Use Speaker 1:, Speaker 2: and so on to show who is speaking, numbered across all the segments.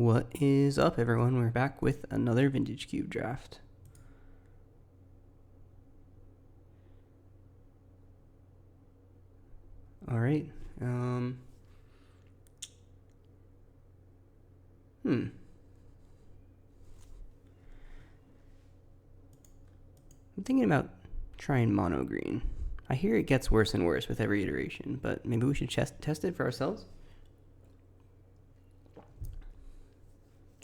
Speaker 1: What is up, everyone? We're back with another Vintage Cube draft. All right. I'm thinking about trying mono green. I hear it gets worse and worse with every iteration, but maybe we should test it for ourselves.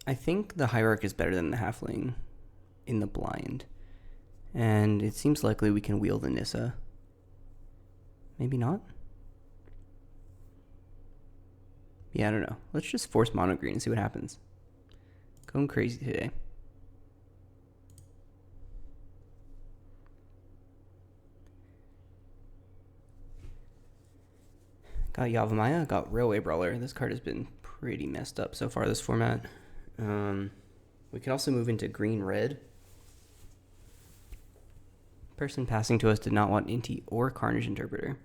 Speaker 1: I think the Hierarch is better than the Halfling in the blind, and it seems likely we can wheel the Nissa. Maybe not? Yeah, I don't know. Let's just force mono green and see what happens. Going crazy today. Got Yavimaya, got Railway Brawler. This card has been pretty messed up so far this format. We could also move into green-red. Person passing to us did not want Inti or Carnage Interpreter.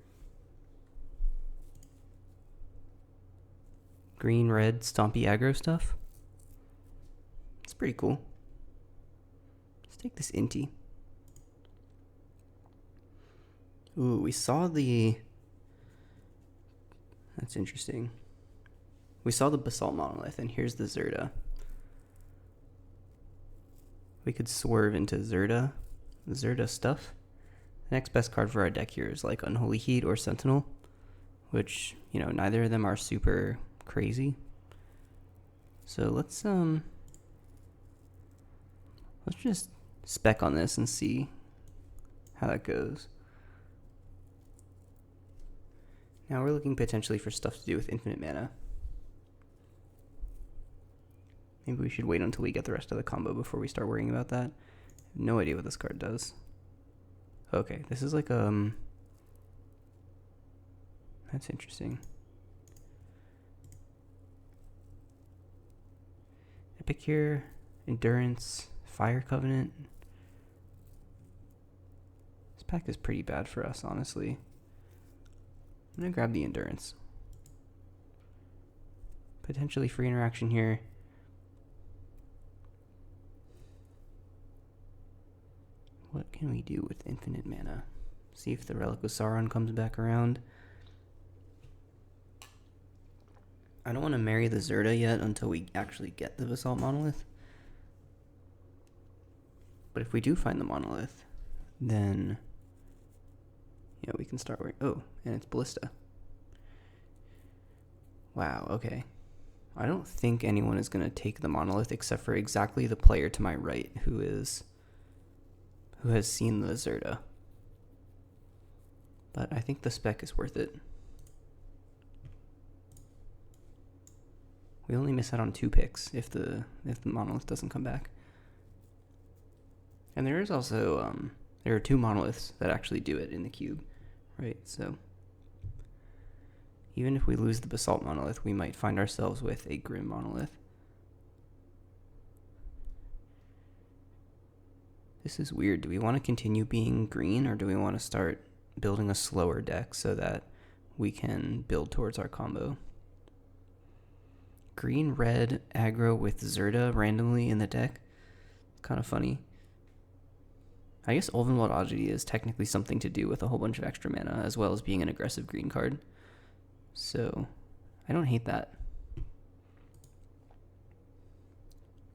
Speaker 1: Green-red stompy aggro stuff. It's pretty cool. Let's take this Inti. Ooh, we saw the... That's interesting. We saw the Basalt Monolith, and here's the Zerda. We could swerve into Zerda stuff. The next best card for our deck here is like Unholy Heat or Sentinel, which, you know, neither of them are super crazy. So let's just spec on this and see how that goes. Now we're looking potentially for stuff to do with infinite mana. Maybe we should wait until we get the rest of the combo before we start worrying about that. I have no idea what this card does. Okay, this is like that's interesting. Epicure, Endurance, Fire Covenant. This pack is pretty bad for us, honestly. I'm gonna grab the Endurance. Potentially free interaction here. What can we do with infinite mana? See if the Relic of Sauron comes back around. I don't want to marry the Zerda yet until we actually get the Basalt Monolith. But if we do find the Monolith, then yeah, we can start worrying. Oh, and it's Ballista. Wow, okay. I don't think anyone is going to take the Monolith except for exactly the player to my right who has seen the Zerda. But I think the spec is worth it. We only miss out on 2 picks if the Monolith doesn't come back. And there is also there are 2 Monoliths that actually do it in the cube, right? So even if we lose the Basalt Monolith, we might find ourselves with a Grim Monolith. This is weird. Do we want to continue being green, or do we want to start building a slower deck so that we can build towards our combo? Green-red aggro with Zerda randomly in the deck. Kind of funny. I guess Ulvenwald Oddity is technically something to do with a whole bunch of extra mana, as well as being an aggressive green card. So, I don't hate that.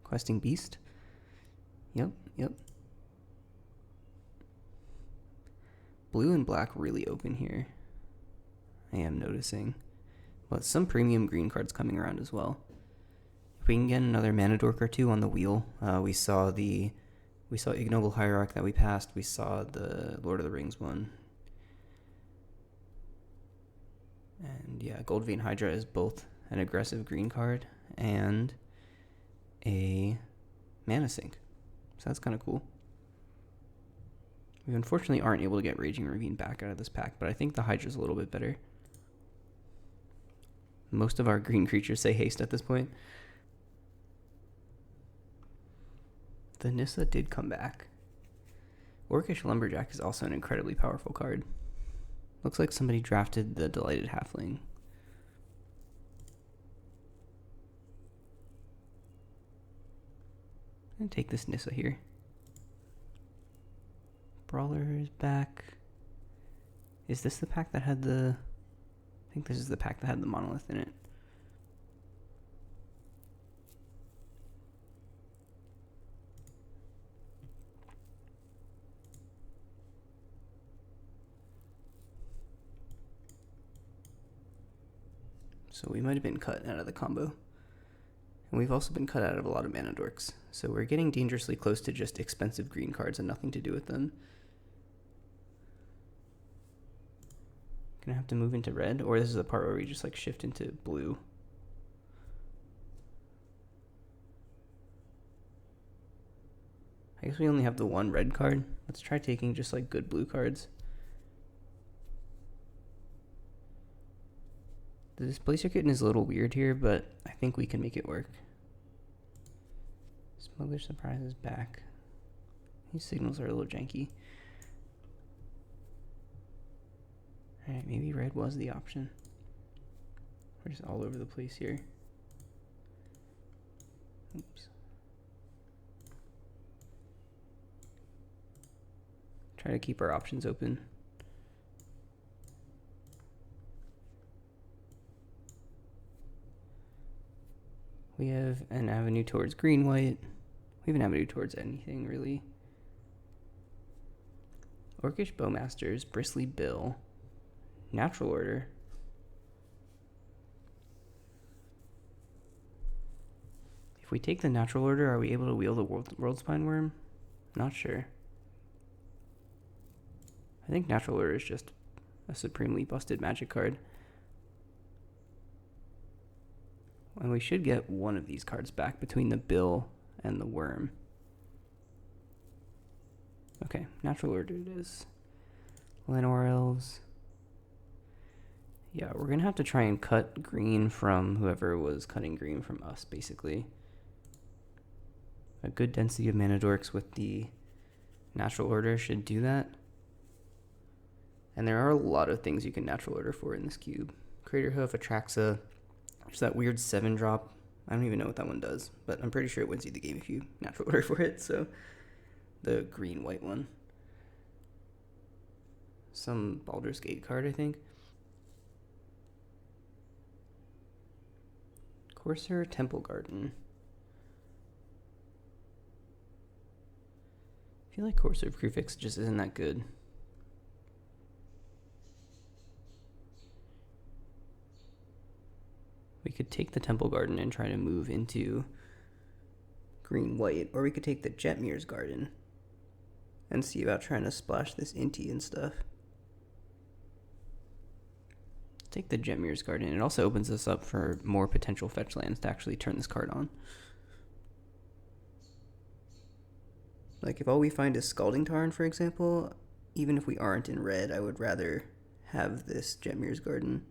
Speaker 1: Questing Beast. Yep. Blue and black really open here. I am noticing. But some premium green cards coming around as well. If we can get another mana dork or 2 on the wheel. We saw Ignoble Hierarch that we passed. We saw the Lord of the Rings one. And yeah, Goldvein Hydra is both an aggressive green card and a mana sink. So that's kind of cool. We unfortunately aren't able to get Raging Ravine back out of this pack, but I think the Hydra's a little bit better. Most of our green creatures say haste at this point. The Nissa did come back. Orcish Lumberjack is also an incredibly powerful card. Looks like somebody drafted the Delighted Halfling. I'm gonna take this Nissa here. Brawler is back. Is this the pack that had the... I think this is the pack that had the monolith in it. So we might have been cut out of the combo. And we've also been cut out of a lot of mana dorks. So we're getting dangerously close to just expensive green cards and nothing to do with them. Gonna have to move into red, or this is the part where we just like shift into blue. I guess we only have the one red card. Let's try taking just like good blue cards. The Displacer Kitten is a little weird here, but I think we can make it work. Smuggler Surprise is back. These signals are a little janky. Alright, maybe red was the option. We're just all over the place here. Oops. Try to keep our options open. We have an avenue towards green-white. We have an avenue towards anything, really. Orcish Bowmasters, Bristly Bill, Natural Order. If we take the Natural Order, are we able to wield a Worldspine Wurm? Not sure. I think Natural Order is just a supremely busted magic card. And we should get one of these cards back between the Bill and the Wurm. Okay, Natural Order it is. Llanowar Elves. Yeah, we're going to have to try and cut green from whoever was cutting green from us, basically. A good density of mana dorks with the Natural Order should do that. And there are a lot of things you can Natural Order for in this cube. Craterhoof, Atraxa. There's that weird 7-drop. I don't even know what that one does, but I'm pretty sure it wins you the game if you Natural Order for it, so the green-white one. Some Baldur's Gate card, I think. Corsair Temple Garden. I feel like Corsair Prefix just isn't that good. We could take the Temple Garden and try to move into green-white, or we could take the Jetmir's Garden and see about trying to splash this Inti and stuff. Take the Jetmir's Garden. It also opens us up for more potential fetch lands to actually turn this card on. Like, if all we find is Scalding Tarn, for example, even if we aren't in red, I would rather have this Jetmir's Garden.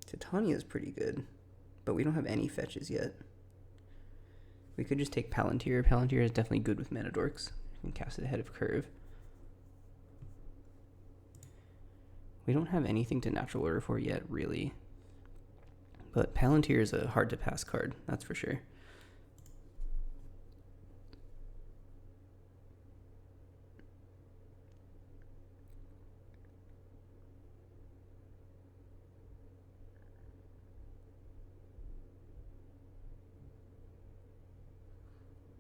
Speaker 1: Titania is pretty good, but we don't have any fetches yet. We could just take Palantir. Palantir is definitely good with mana dorks. You can cast it ahead of curve. We don't have anything to Natural Order for yet, really. But Palantir is a hard to pass card, that's for sure.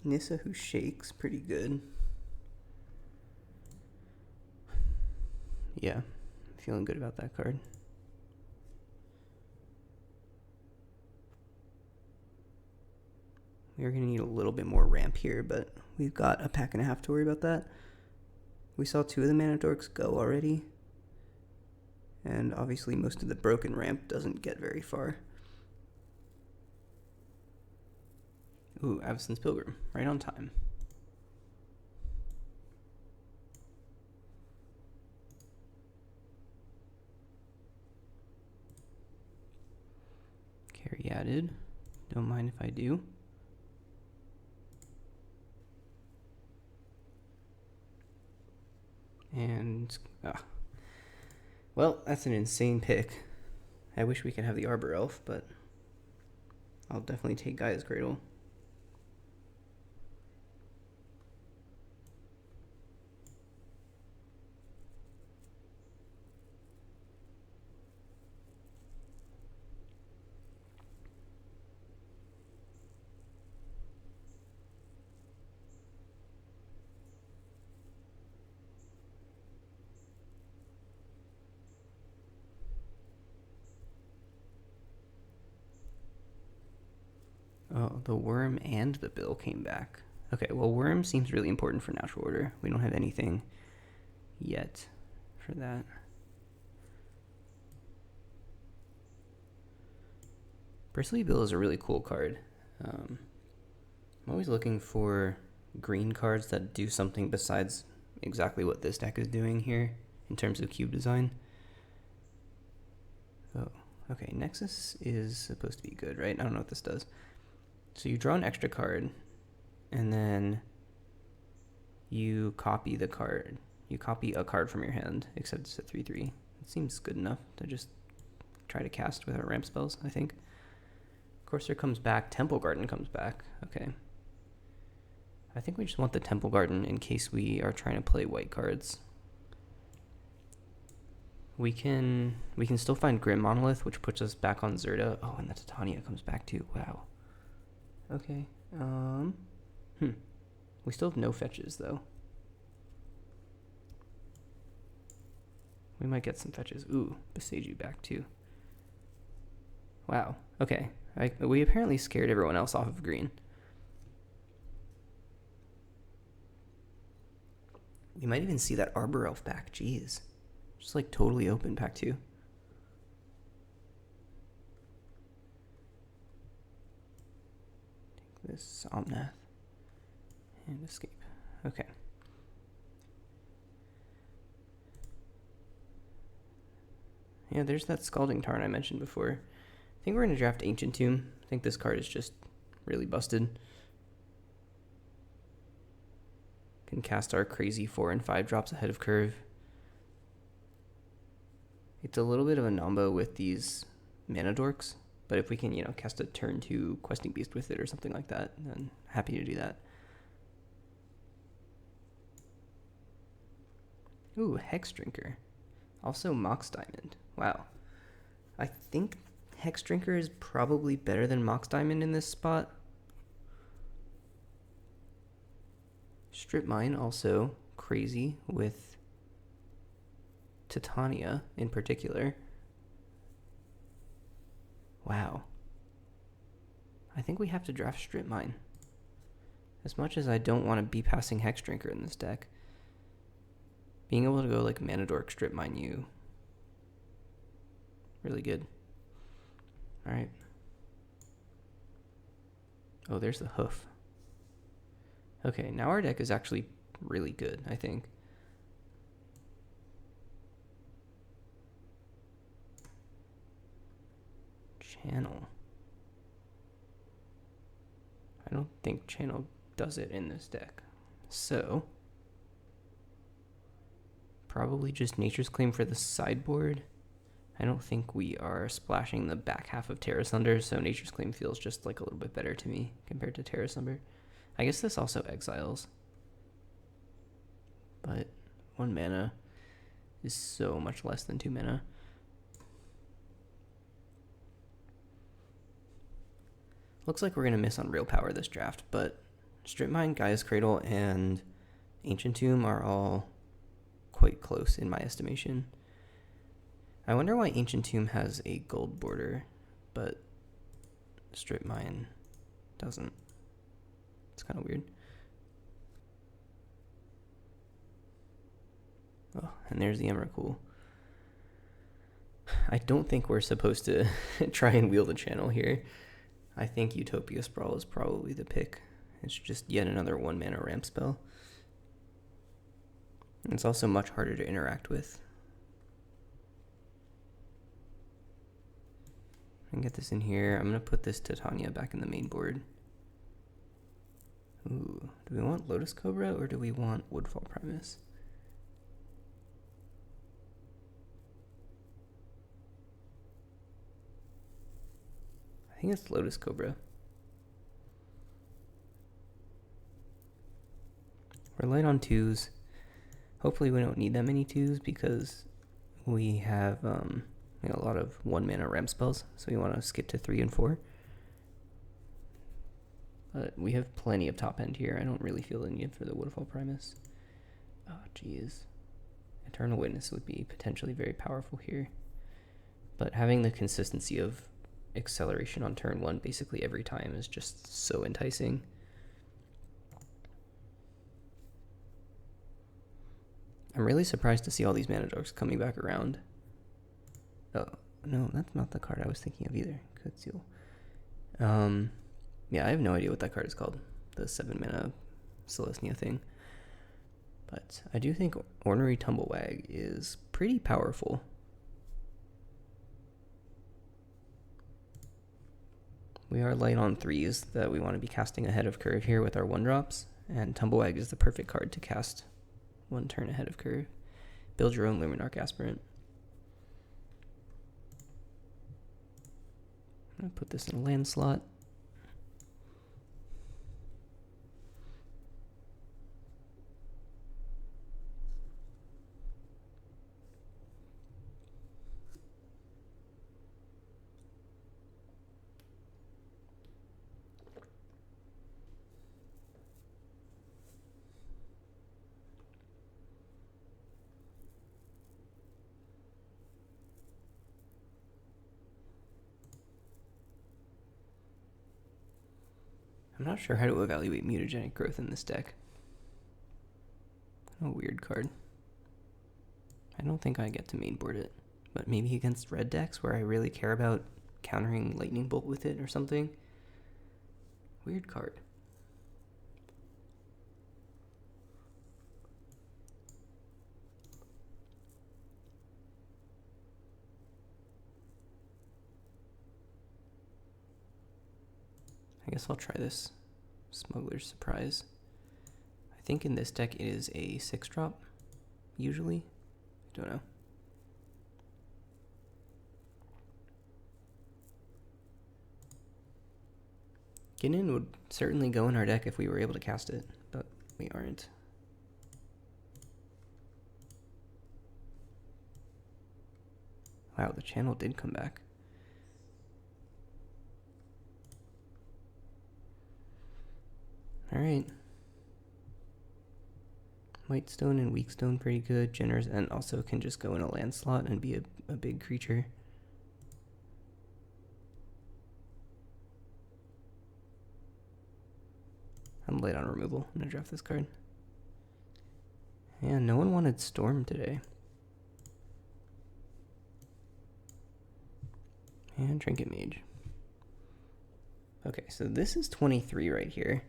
Speaker 1: Nissa Who Shakes, pretty good. Yeah, I'm feeling good about that card. We're going to need a little bit more ramp here, but we've got a pack and a half to worry about that. We saw 2 of the mana dorks go already. And obviously most of the broken ramp doesn't get very far. Ooh, Avacyn's Pilgrim, right on time. Caryatid, don't mind if I do. And, well, that's an insane pick. I wish we could have the Arbor Elf, but I'll definitely take Gaia's Cradle. Oh, the Wurm and the Bill came back. Okay, well, Wurm seems really important for Natural Order. We don't have anything yet for that. Bristly Bill is a really cool card. I'm always looking for green cards that do something besides exactly what this deck is doing here in terms of cube design. Oh, okay, Nexus is supposed to be good, right? I don't know what this does. So you draw an extra card, and then you copy the card. You copy a card from your hand, except it's a 3/3. It seems good enough to just try to cast without ramp spells, I think. Corsair comes back. Temple Garden comes back. Okay. I think we just want the Temple Garden in case we are trying to play white cards. We can still find Grim Monolith, which puts us back on Zerda. Oh, and the Titania comes back too. Wow. Okay. We still have no fetches though. We might get some fetches. Ooh, Beseiju back too. Wow. Okay. We apparently scared everyone else off of green. We might even see that Arbor Elf back. Jeez. Just like totally open pack 2. Take this Somnath and escape. Okay. Yeah, there's that Scalding Tarn I mentioned before. I think we're going to draft Ancient Tomb. I think this card is just really busted. Can cast our crazy 4 and 5 drops ahead of curve. It's a little bit of a nombo with these mana dorks, but if we can, cast a turn 2 Questing Beast with it or something like that, then happy to do that. Ooh, Hex Drinker. Also Mox Diamond. Wow. I think Hex Drinker is probably better than Mox Diamond in this spot. Strip Mine also crazy with Titania in particular. Wow. I think we have to draft Strip Mine. As much as I don't want to be passing Hex Drinker in this deck, being able to go like Mana Dork, Strip Mine you. Really good. Alright. Oh, there's the Hoof. Okay, now our deck is actually really good, I think. Channel. I don't think Channel does it in this deck. So, probably just Nature's Claim for the sideboard. I don't think we are splashing the back half of Terra Sunder, so Nature's Claim feels just like a little bit better to me compared to Terra Sunder. I guess this also exiles. But 1 mana is so much less than 2 mana. Looks like we're going to miss on real power this draft, but Strip Mine, Gaia's Cradle, and Ancient Tomb are all quite close in my estimation. I wonder why Ancient Tomb has a gold border, but Strip Mine doesn't. It's kind of weird. Oh, and there's the Emrakul. I don't think we're supposed to try and wheel the channel here. I think Utopia Sprawl is probably the pick. It's just yet another 1 mana ramp spell. And it's also much harder to interact with. I can get this in here. I'm going to put this Titania back in the main board. Ooh, do we want Lotus Cobra or do we want Woodfall Primus? I think it's Lotus Cobra. We're light on 2s. Hopefully we don't need that many 2s because we have a lot of 1 mana ramp spells, so we want to skip to 3 and 4. But we have plenty of top end here. I don't really feel the need for the Woodfall Primus. Oh, jeez. Eternal Witness would be potentially very powerful here. But having the consistency of acceleration on turn 1 basically every time is just so enticing. I'm really surprised to see all these mana dogs coming back around. Oh, no, that's not the card I was thinking of either. Good Seal. Yeah, I have no idea what that card is called. The 7 mana Celestia thing. But I do think Ornery Tumblewag is pretty powerful. We are light on 3s that we want to be casting ahead of curve here with our 1-drops. And Tumblewag is the perfect card to cast 1 turn ahead of curve. Build your own Luminarch Aspirant. I'm going to put this in a land slot. I'm not sure how to evaluate mutagenic growth in this deck. A weird card. I don't think I get to mainboard it, but maybe against red decks where I really care about countering Lightning Bolt with it or something. Weird card. I guess I'll try this Smuggler's Surprise. I think in this deck it is a 6-drop, usually. I don't know. Ginnin would certainly go in our deck if we were able to cast it, but we aren't. Wow, the channel did come back. Alright. Whitestone and Weakstone pretty good. Generous, and also can just go in a land slot and be a big creature. I'm late on removal. I'm gonna draft this card. Yeah, no one wanted Storm today. And Trinket Mage. Okay, so this is 23 right here.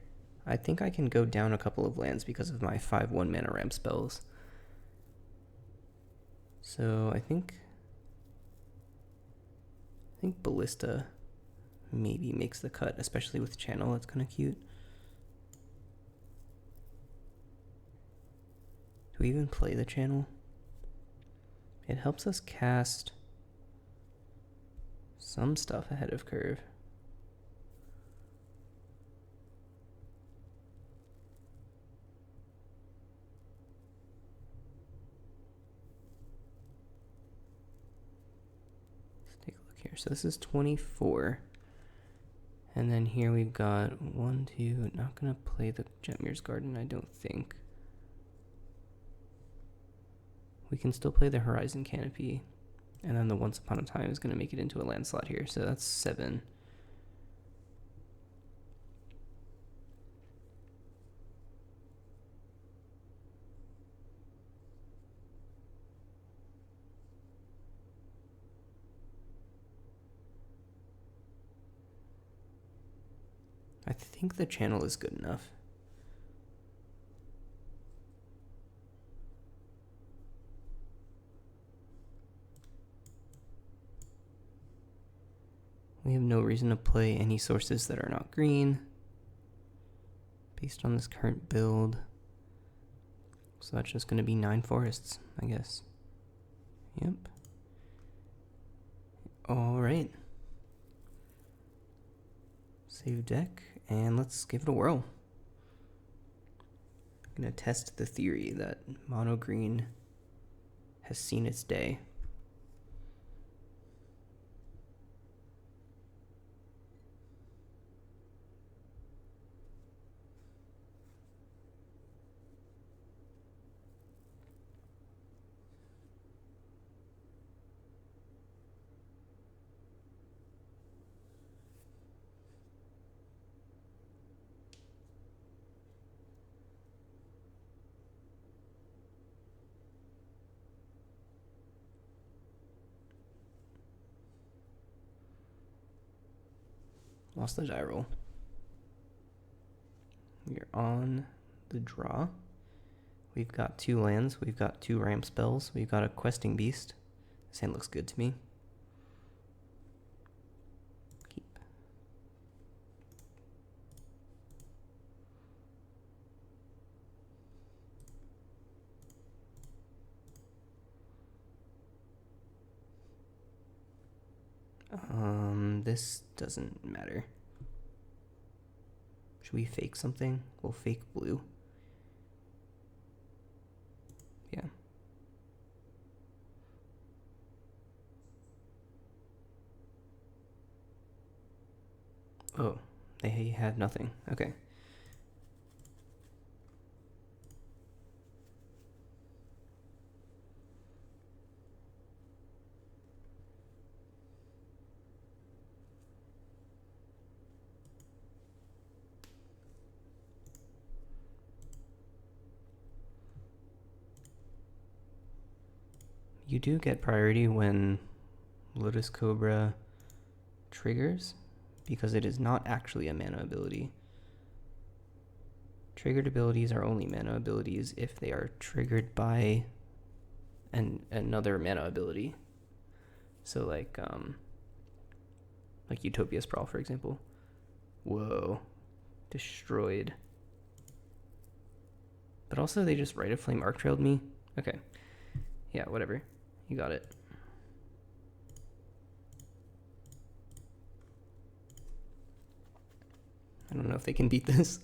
Speaker 1: I think I can go down a couple of lands because of my 5/1 mana ramp spells. So I think Ballista maybe makes the cut, especially with Channel. It's kind of cute. Do we even play the Channel? It helps us cast some stuff ahead of curve. Here. So this is 24. And then here we've got 1, 2. Not going to play the Jetmir's Garden, I don't think. We can still play the Horizon Canopy. And then the Once Upon a Time is going to make it into a land slot here. So that's 7. I think the Channel is good enough. We have no reason to play any sources that are not green based on this current build. So that's just going to be 9 forests, I guess. Yep. All right. Save deck, and let's give it a whirl. I'm gonna test the theory that mono green has seen its day. Lost the die roll. We're on the draw. We've got 2 lands, we've got 2 ramp spells, we've got a questing beast. This hand looks good to me. Keep. This doesn't matter. Should we fake something? We'll fake blue. Yeah. Oh, they had nothing. Okay. You do get priority when Lotus Cobra triggers, because it is not actually a mana ability. Triggered abilities are only mana abilities if they are triggered by another mana ability. So like Utopia Sprawl, for example. Whoa. Destroyed. But also they just Rite of Flame Arc Trailed me. Okay. Yeah, whatever. You got it. I don't know if they can beat this.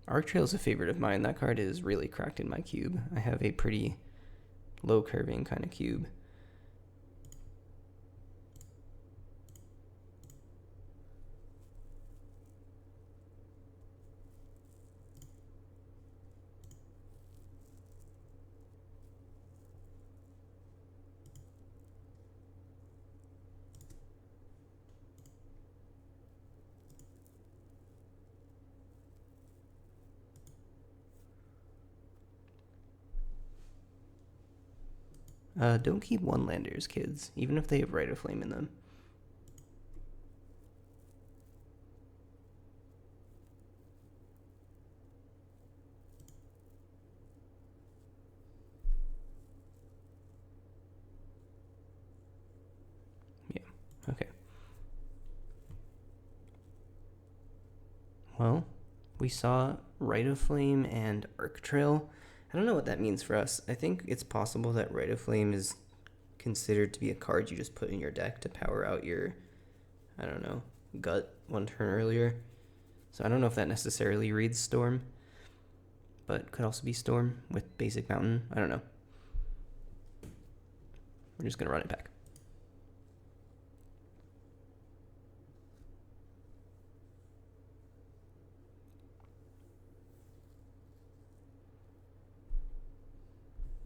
Speaker 1: Arc Trail is a favorite of mine. That card is really cracked in my cube. I have a pretty low curving kind of cube. Don't keep one-landers, kids, even if they have Rite of Flame in them. Yeah, okay. Well, we saw Rite of Flame and Arc Trail. I don't know what that means for us. I think it's possible that Rite of Flame is considered to be a card you just put in your deck to power out your, I don't know, gut one turn earlier. So I don't know if that necessarily reads Storm, but could also be Storm with basic Mountain. I don't know. We're just going to run it back.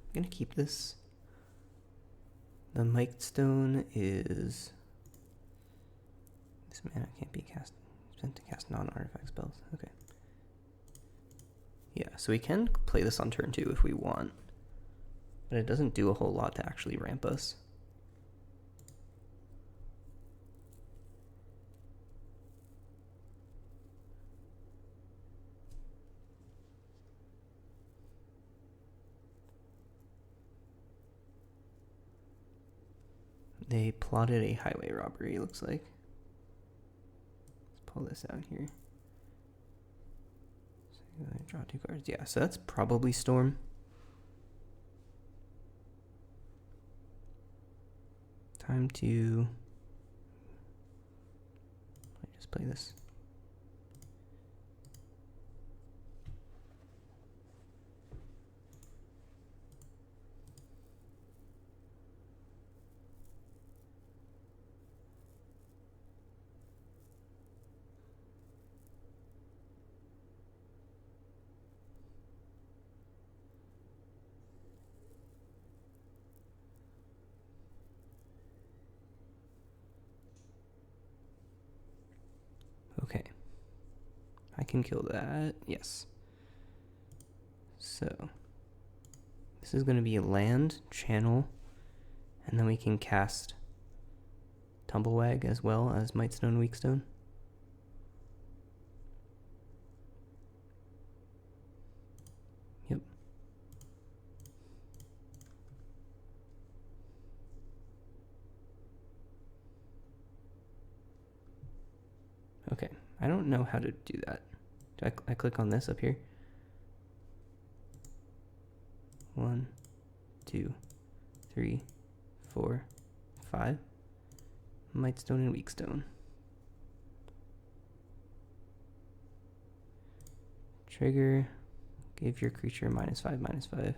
Speaker 1: I'm going to keep this. The Mic'd Stone is... This mana can't be cast. Spent to cast non-artifact spells. Okay. Yeah, so we can play this on turn 2 if we want. But it doesn't do a whole lot to actually ramp us. They plotted a highway robbery, it looks like. Let's pull this out here. So draw 2 cards. Yeah, so that's probably Storm. Time to just play this. Okay, I can kill that, yes. So, this is going to be a land, channel, and then we can cast Tumblewag as well as Mightstone, Weakstone. Yep. Okay, I don't know how to do that. Do I click on this up here? 1, 2, 3, 4, 5. Mightstone and Weakstone. Trigger. Give your creature -5/-5.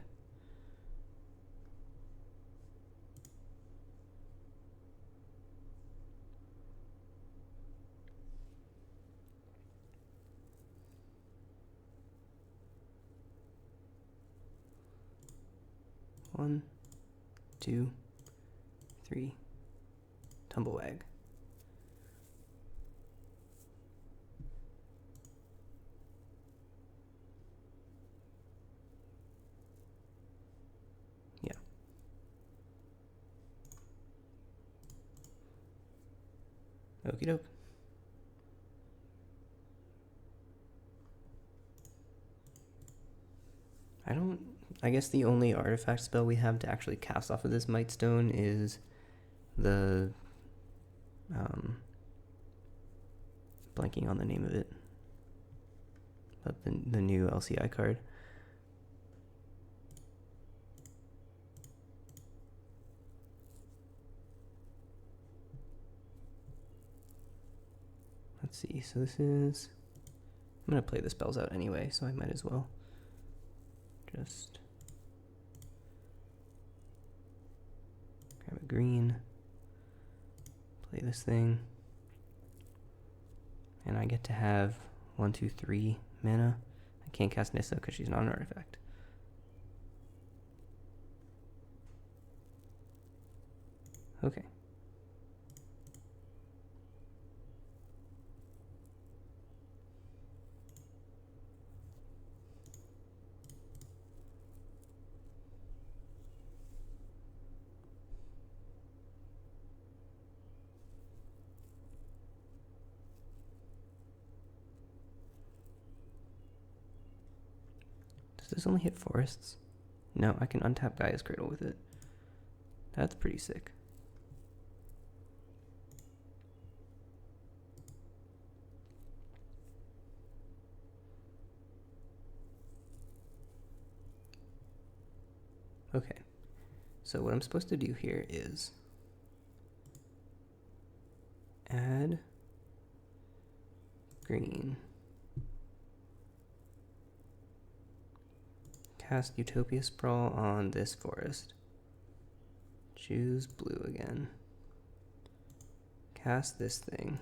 Speaker 1: One, 2, 3. Tumblewag. Yeah. Okie doke. I guess the only artifact spell we have to actually cast off of this Mightstone is the, blanking on the name of it, but the new LCI card. Let's see, so this is, I'm going to play the spells out anyway, so I might as well just grab a green, play this thing, and I get to have 1, 2, 3 mana. I can't cast Nissa because she's not an artifact. Okay. Does this only hit forests? No, I can untap Gaia's Cradle with it. That's pretty sick. Okay, so what I'm supposed to do here is add green, cast Utopia Sprawl on this forest, choose blue again, cast this thing,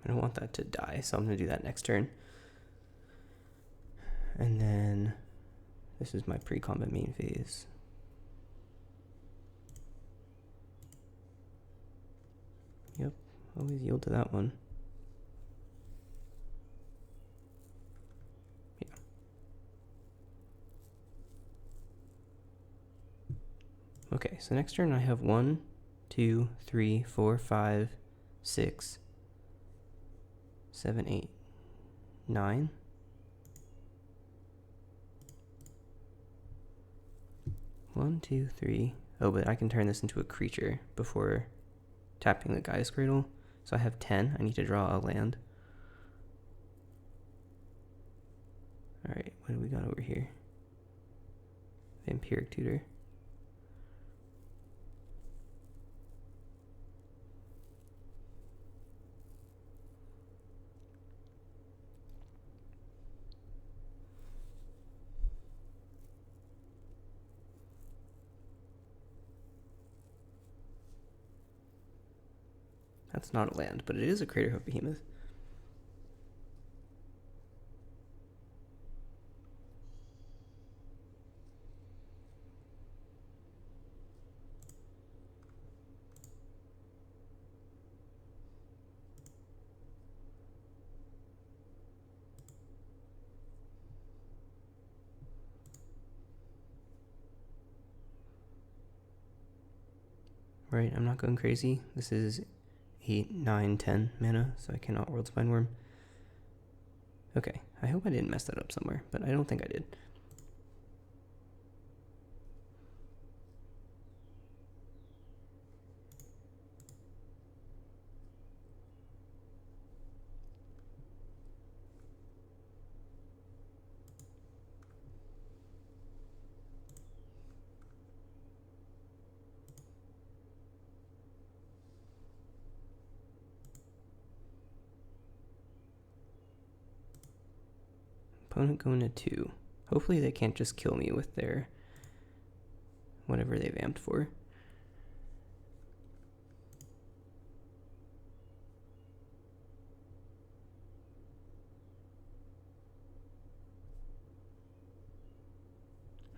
Speaker 1: I don't want that to die, so I'm going to do that next turn. And then this is my pre-combat main phase. Yep, always yield to that one. Yeah. Okay, so next turn I have 1, 2, 3, 4, 5, 6, 7, 8, 9. 1, 2, 3. Oh, but I can turn this into a creature before tapping the Guy's Cradle. So I have 10. I need to draw a land. Alright, what do we got over here? Vampiric Tutor. That's not a land, but it is a Craterhoof Behemoth. Right, I'm not going crazy. This is 8, 9, 10 mana, so I cannot Worldspine Wurm. Okay, I hope I didn't mess that up somewhere, but I don't think I did. Opponent going to 2. Hopefully they can't just kill me with their whatever they've amped for.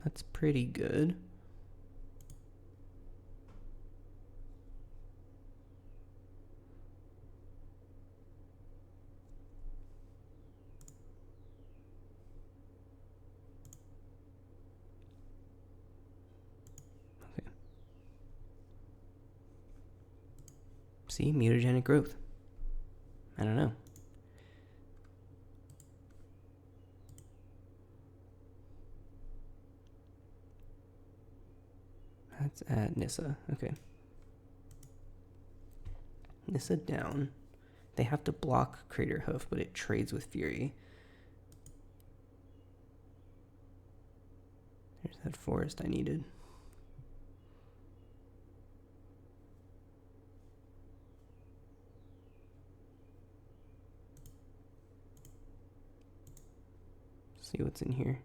Speaker 1: That's pretty good. Okay. See, mutagenic growth. I don't know. That's at Nissa. Okay. Nissa down. They have to block Craterhoof, but it trades with Fury. There's that forest I needed. See what's in here.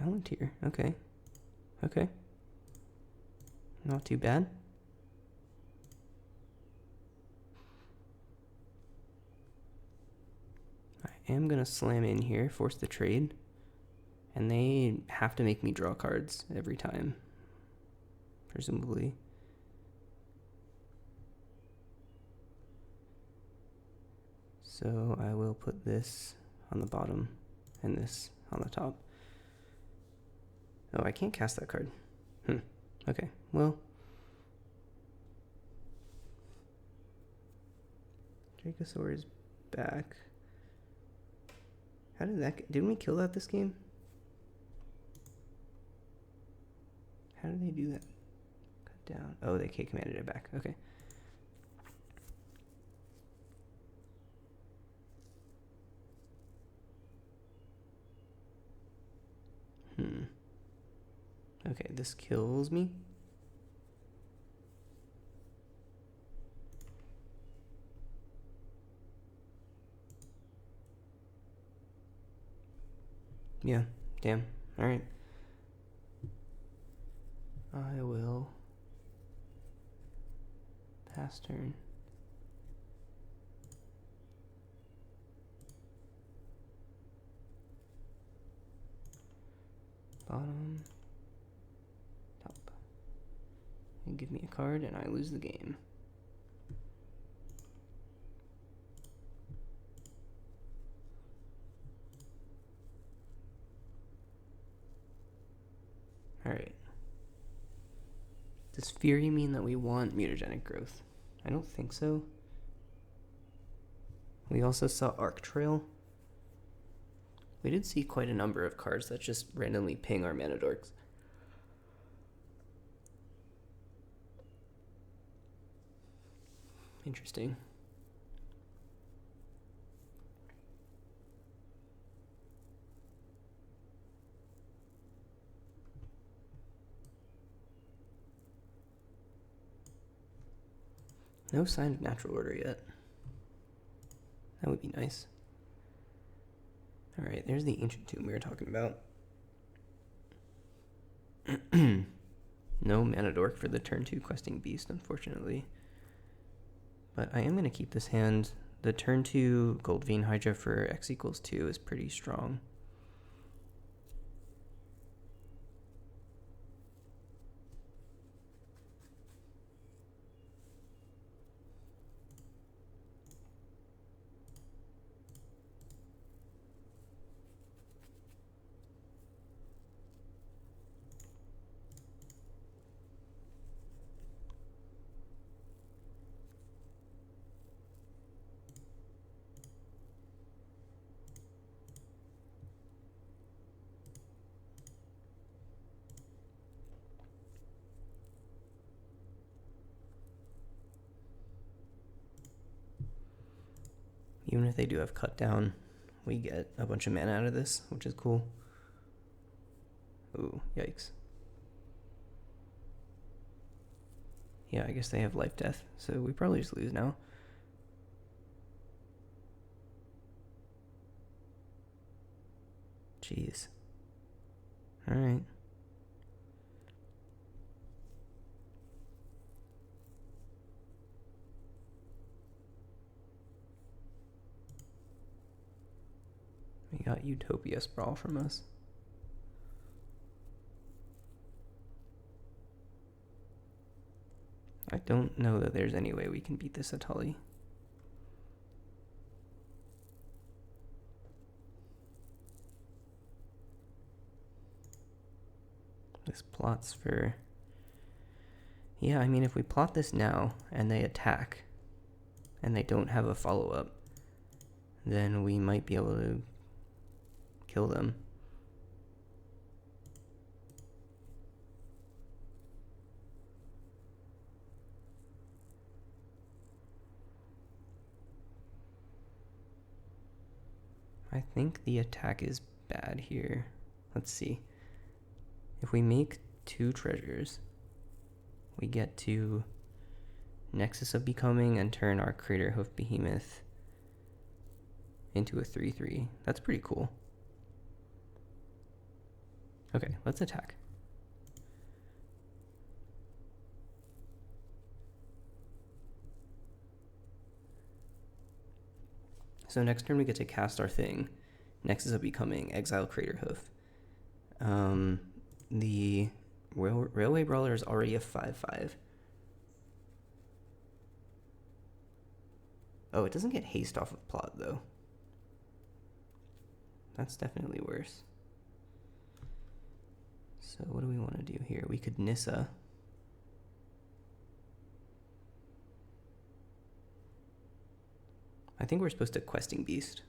Speaker 1: Palantir. Okay. Okay. Not too bad. I am going to slam in here, force the trade. And they have to make me draw cards every time. Presumably. So I will put this on the bottom and this on the top. Oh, I can't cast that card. Okay, well. Dracosaur is back. How did that... Didn't we kill that this game? How did they do that? Cut down. Oh, they K-commanded it back. Okay. Okay, this kills me. Yeah, damn. Alright. I will pass turn. Bottom. Top. And give me a card and I lose the game. Alright. Does Fury mean that we want mutagenic growth? I don't think so. We also saw Arc Trail. We did see quite a number of cards that just randomly ping our mana dorks. Interesting. No sign of natural order yet. That would be nice. Alright, there's the ancient tomb we were talking about. No mana dork for the turn 2 questing beast, unfortunately. But I am going to keep this hand. The turn 2 Gold Vein Hydra for X equals 2 is pretty strong. Even if they do have cut down, we get a bunch of mana out of this, which is cool. Ooh, yikes. Yeah, I guess they have life death, so we probably just lose now. Jeez. Alright. We got Utopia Sprawl from us. I don't know that there's any way we can beat this Atali. This plots for... Yeah, I mean, if we plot this now and they attack and they don't have a follow-up, then we might be able to kill them. I think the attack is bad here. Let's see. If we make 2 treasures, we get to Nexus of Becoming and turn our Craterhoof Behemoth into a 3/3. That's pretty cool. Okay, let's attack. So next turn we get to cast our thing. Nexus of Becoming, exile Craterhoof. The Railway Brawler is already a 5/5. Oh, it doesn't get haste off of plot though. That's definitely worse. So what do we want to do here? We could Nissa. I think we're supposed to Questing Beast.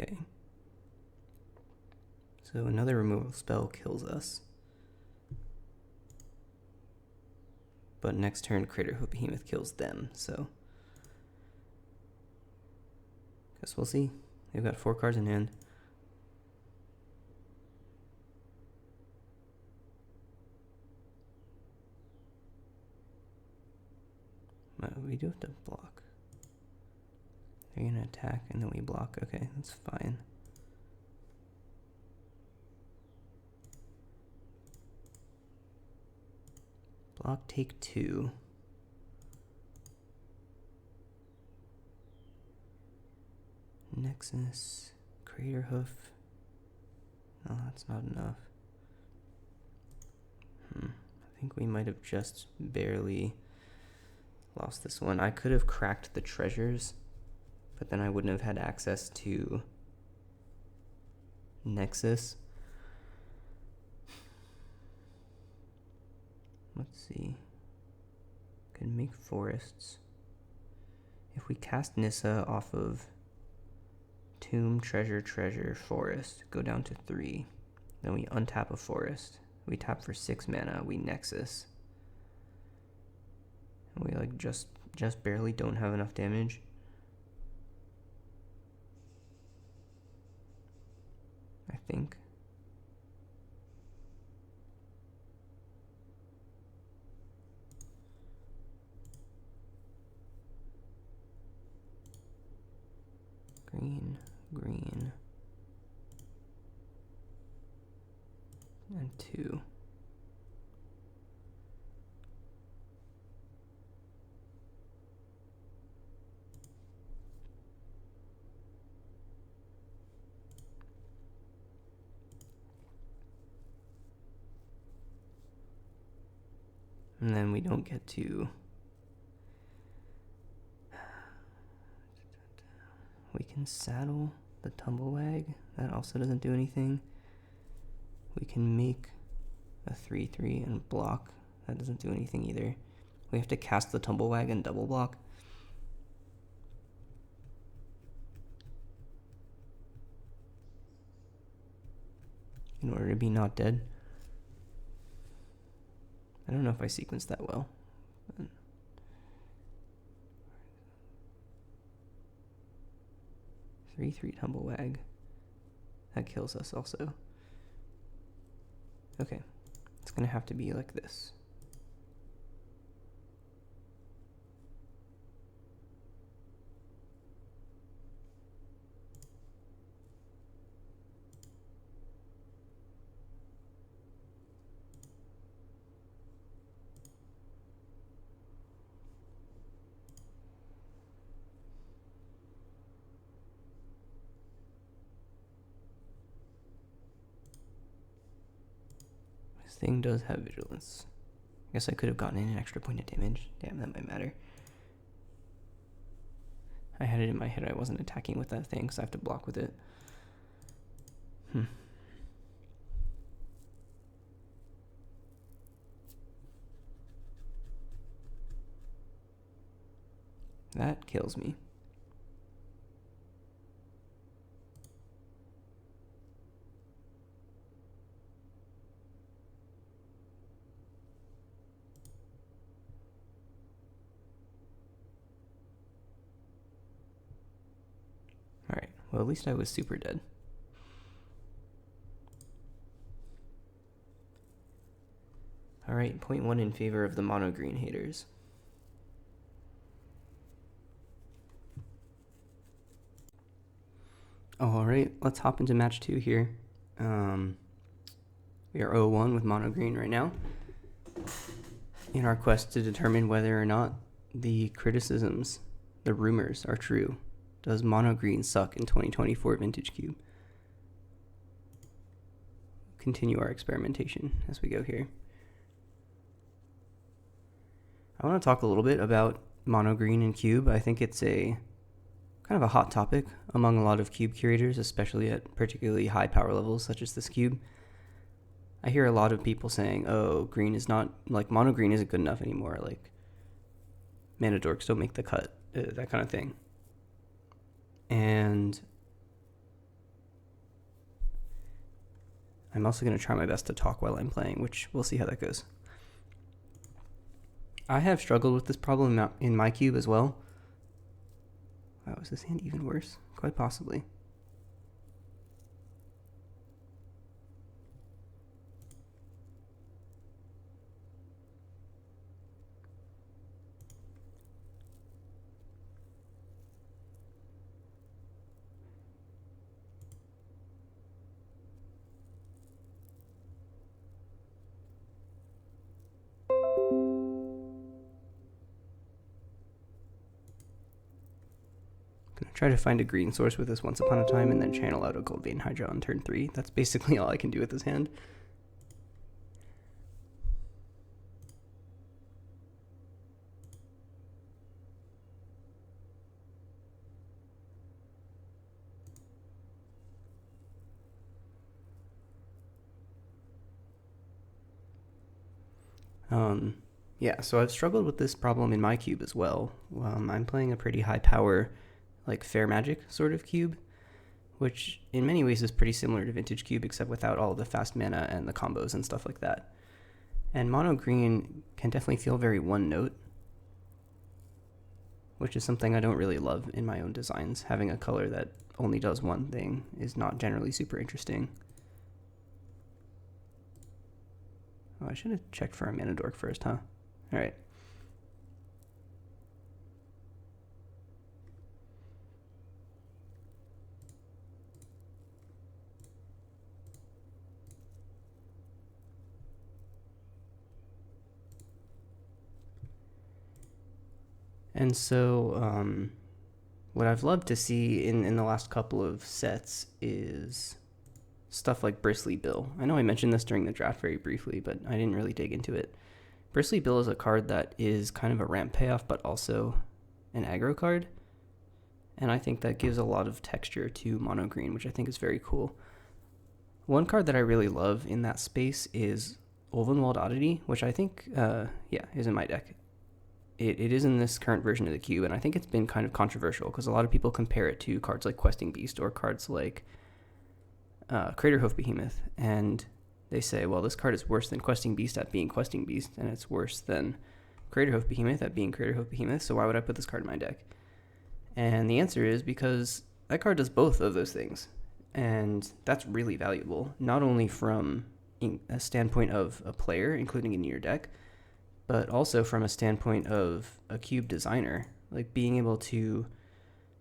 Speaker 1: Okay. So another removal spell kills us. But next turn, Craterhoof Behemoth kills them, so... Guess we'll see. They've got 4 cards in hand. We do have to block. They're gonna attack and then we block. Okay, that's fine. Block, take 2. Nexus, Craterhoof. No, that's not enough. I think we might have just barely lost this one. I could have cracked the treasures, but then I wouldn't have had access to Nexus. Let's see. Could make forests. If we cast Nissa off of Tomb, Treasure, Forest, go down to 3. Then we untap a forest. We tap for 6 mana, we Nexus. And we like just barely don't have enough damage. I think. Green, and 2. And then we don't get to... We can saddle the Tumblewag. That also doesn't do anything. We can make a 3/3 and block. That doesn't do anything either. We have to cast the Tumblewag and double block. In order to be not dead. I don't know if I sequenced that well. 3/3 Tumblewag. That kills us also. Okay. It's gonna have to be like this. This thing does have vigilance. I guess I could have gotten in an extra point of damage. Damn, that might matter. I had it in my head I wasn't attacking with that thing, so I have to block with it. That kills me. Alright, well at least I was super dead. Alright, 0.1 in favor of the mono green haters. Alright, let's hop into match 2 here. We are 0-1 with mono green right now. In our quest to determine whether or not the criticisms, the rumors are true. Does mono green suck in 2024 Vintage Cube? Continue our experimentation as we go here. I want to talk a little bit about mono green and cube. I think it's a kind of a hot topic among a lot of cube curators, especially at particularly high power levels such as this cube. I hear a lot of people saying, oh, green is not, like, mono green isn't good enough anymore, like, mana dorks don't make the cut, that kind of thing. And I'm also going to try my best to talk while I'm playing, which we'll see how that goes. I have struggled with this problem in my cube as well. Wow, is this hand even worse? Quite possibly. try to find a green source with this Once Upon a Time, and then channel out a Gold Vein Hydra on turn 3. That's basically all I can do with this hand. Yeah, so I've struggled with this problem in my cube as well. I'm playing a pretty high power, like Fair Magic sort of cube, which in many ways is pretty similar to Vintage Cube, except without all the fast mana and the combos and stuff like that. And mono green can definitely feel very one note, which is something I don't really love in my own designs. Having a color that only does one thing is not generally super interesting. Oh, I should have checked for a mana dork first, huh? All right. And so what I've loved to see in the last couple of sets is stuff like Bristly Bill. I know I mentioned this during the draft very briefly, but I didn't really dig into it. Bristly Bill is a card that is kind of a ramp payoff, but also an aggro card. And I think that gives a lot of texture to mono green, which I think is very cool. One card that I really love in that space is Ulvenwald Oddity, which I think, is in my deck. It is in this current version of the cube, and I think it's been kind of controversial because a lot of people compare it to cards like Questing Beast or cards like Craterhoof Behemoth, and they say, well, this card is worse than Questing Beast at being Questing Beast, and it's worse than Craterhoof Behemoth at being Craterhoof Behemoth, so why would I put this card in my deck? And the answer is because that card does both of those things, and that's really valuable, not only from a standpoint of a player, including in your deck, but also from a standpoint of a cube designer, like being able to...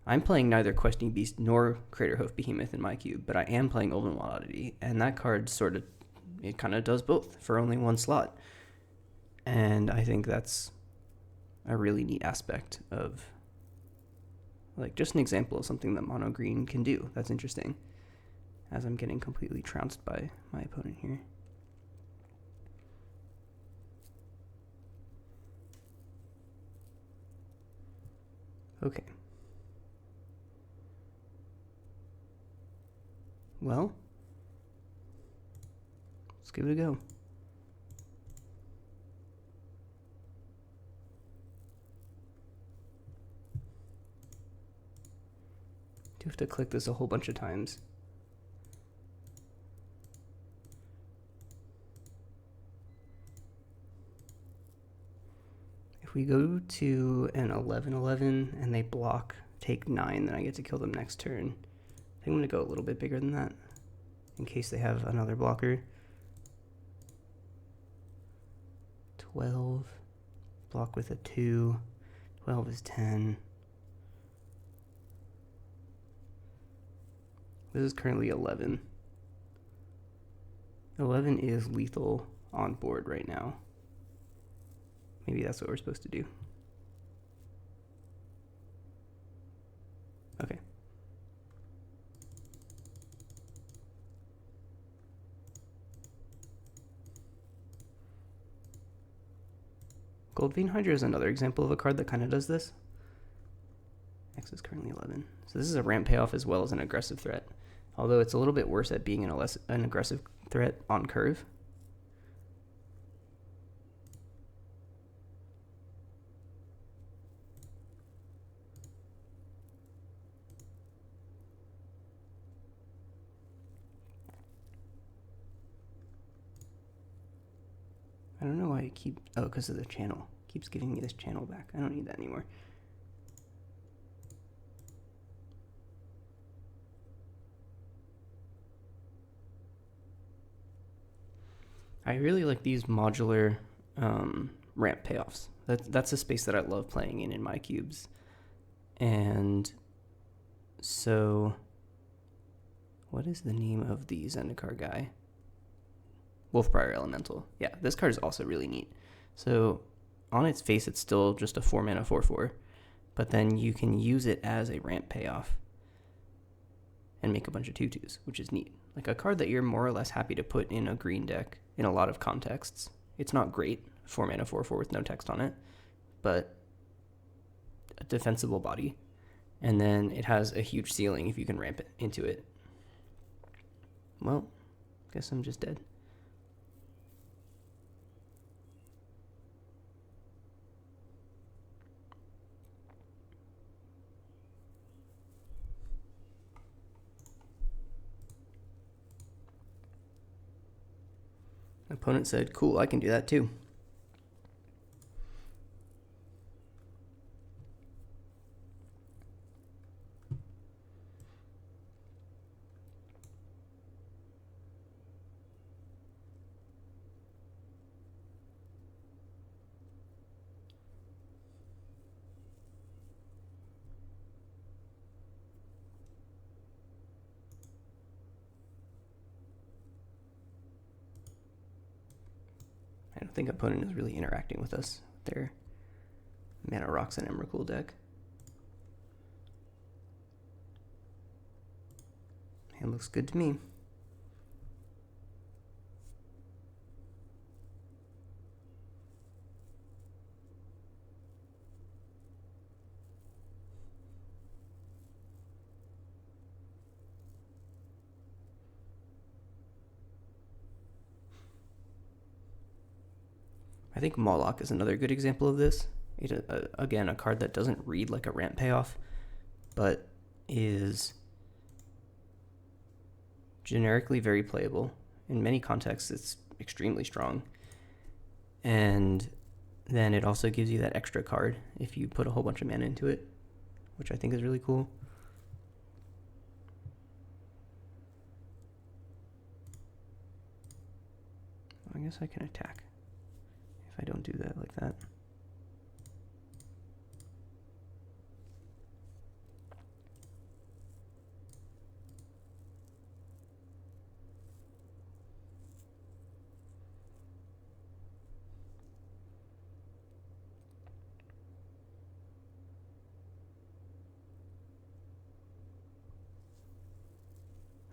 Speaker 1: I'm playing neither Questing Beast nor Craterhoof Behemoth in my cube, but I am playing Ulvenwald Oddity, and that card it kind of does both for only one slot. And I think that's a really neat aspect of, like, just an example of something that mono green can do. That's interesting, as I'm getting completely trounced by my opponent here. Okay. Well, let's give it a go. Do have to click this a whole bunch of times. If we go to an 11/11 and they block, take 9, then I get to kill them next turn. I think I'm going to go a little bit bigger than that in case they have another blocker. 12, block with a 2, 12 is 10. This is currently 11. 11 is lethal on board right now. Maybe that's what we're supposed to do. Okay. Gold Vein Hydra is another example of a card that kind of does this. X is currently 11. So this is a ramp payoff as well as an aggressive threat. Although it's a little bit worse at being an aggressive threat on curve. I don't know why it because of the channel. It keeps giving me this channel back. I don't need that anymore. I really like these modular ramp payoffs. That's a space that I love playing in my cubes. And so, what is the name of the Zendikar guy? Wolfbriar Elemental. Yeah, this card is also really neat. So on its face, it's still just a 4-mana 4/4, but then you can use it as a ramp payoff and make a bunch of 2/2s, which is neat. Like a card that you're more or less happy to put in a green deck in a lot of contexts. It's not great, 4 mana 4/4 with no text on it, but a defensible body. And then it has a huge ceiling if you can ramp it into it. Well, guess I'm just dead. Opponent said, cool, I can do that too. I don't think opponent is really interacting with us with their Mana Rocks and Emrakul deck. Hand looks good to me. I think Moloch is another good example of this. Again, a card that doesn't read like a ramp payoff, but is generically very playable. In many contexts, it's extremely strong. And then it also gives you that extra card if you put a whole bunch of mana into it, which I think is really cool. I guess I can attack if I don't do that like that.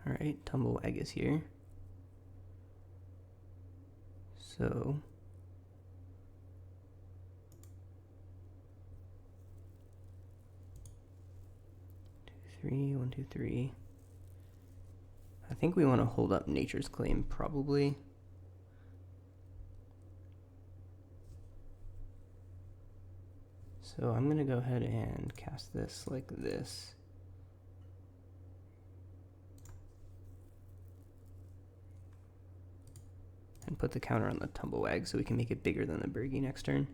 Speaker 1: All right, Tumblewag is here. So 1, 2, 3. I think we want to hold up Nature's Claim probably. So I'm going to go ahead and cast this like this. And put the counter on the Tumblewag so we can make it bigger than the Birgi next turn.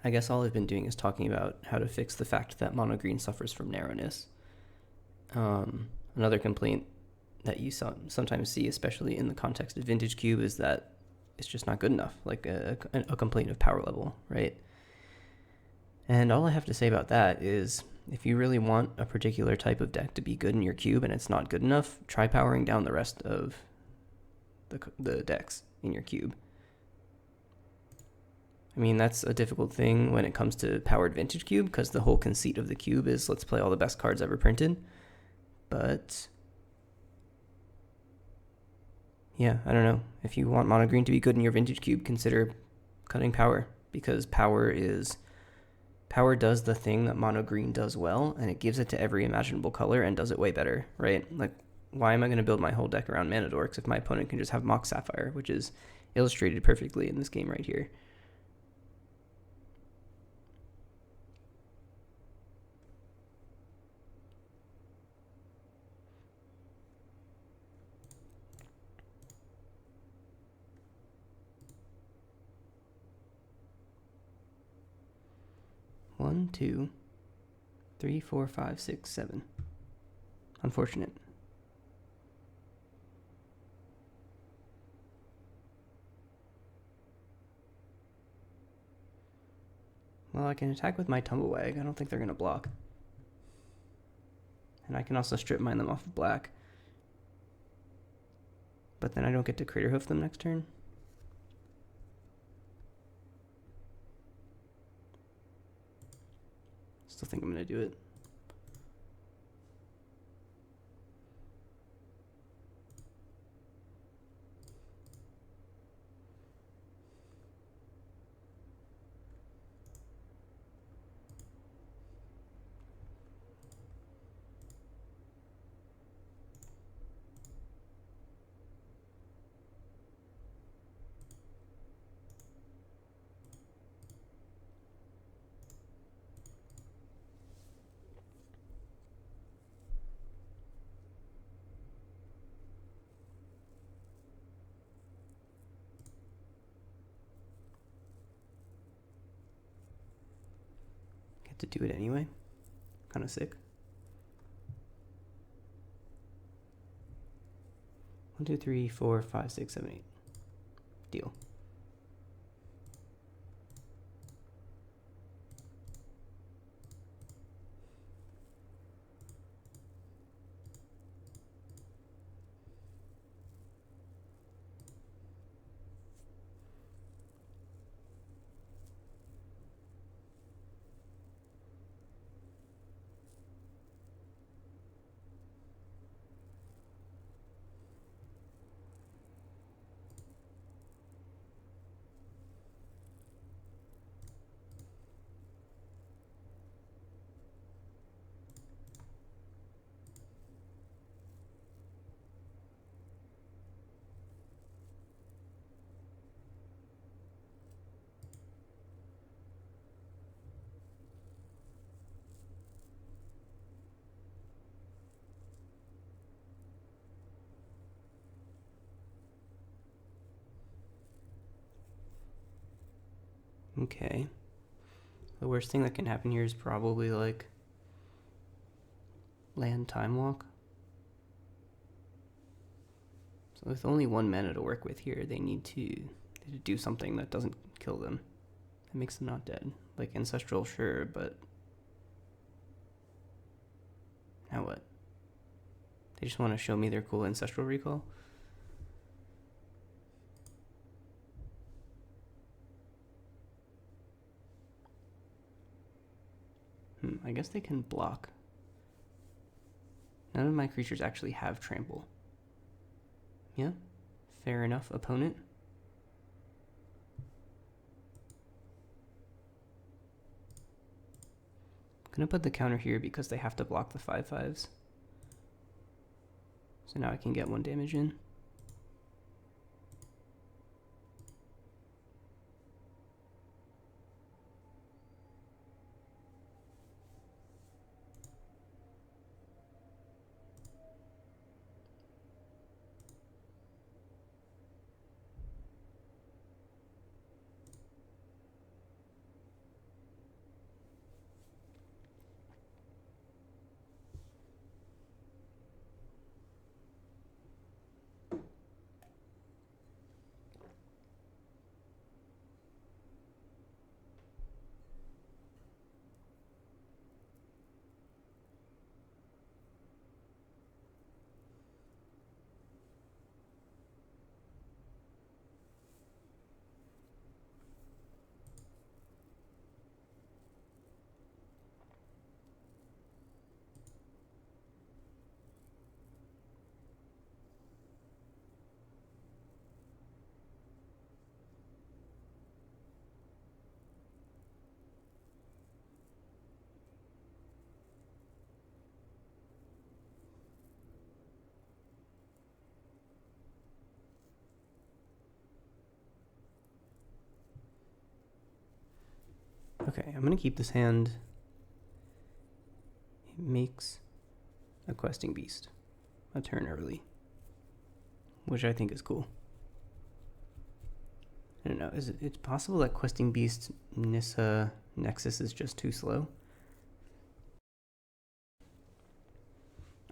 Speaker 1: I guess all I've been doing is talking about how to fix the fact that mono green suffers from narrowness. Another complaint that you sometimes see, especially in the context of Vintage Cube, is that it's just not good enough, like a complaint of power level, right? And all I have to say about that is, if you really want a particular type of deck to be good in your cube and it's not good enough, try powering down the rest of the decks in your cube. I mean, that's a difficult thing when it comes to powered Vintage Cube, because the whole conceit of the cube is let's play all the best cards ever printed. But yeah, I don't know. If you want mono green to be good in your Vintage Cube, consider cutting power, because power Power does the thing that mono green does well, and it gives it to every imaginable color and does it way better, right? Like, why am I going to build my whole deck around mana dorks if my opponent can just have Mox Sapphire, which is illustrated perfectly in this game right here. One, two, 3, 4, 5, 6, 7. Unfortunate. Well, I can attack with my Tumblewag. I don't think they're going to block. And I can also strip mine them off of black. But then I don't get to Craterhoof them next turn. Still think I'm going to do it. To do it anyway. Kind of sick. 1, 2, 3, 4, 5, 6, 7, 8. Deal. Okay. The worst thing that can happen here is probably like land Time Walk. So with only 1 mana to work with here, they need to do something that doesn't kill them. That makes them not dead. Like Ancestral, sure, but now what? They just want to show me their cool Ancestral Recall? I guess they can block. None of my creatures actually have trample. Yeah, fair enough, opponent. I'm gonna put the counter here because they have to block the 5/5s. So now I can get 1 damage in. Okay, I'm going to keep this hand. It makes a questing beast a turn early, which I think is cool. I don't know, it's possible that questing beast Nissa Nexus is just too slow?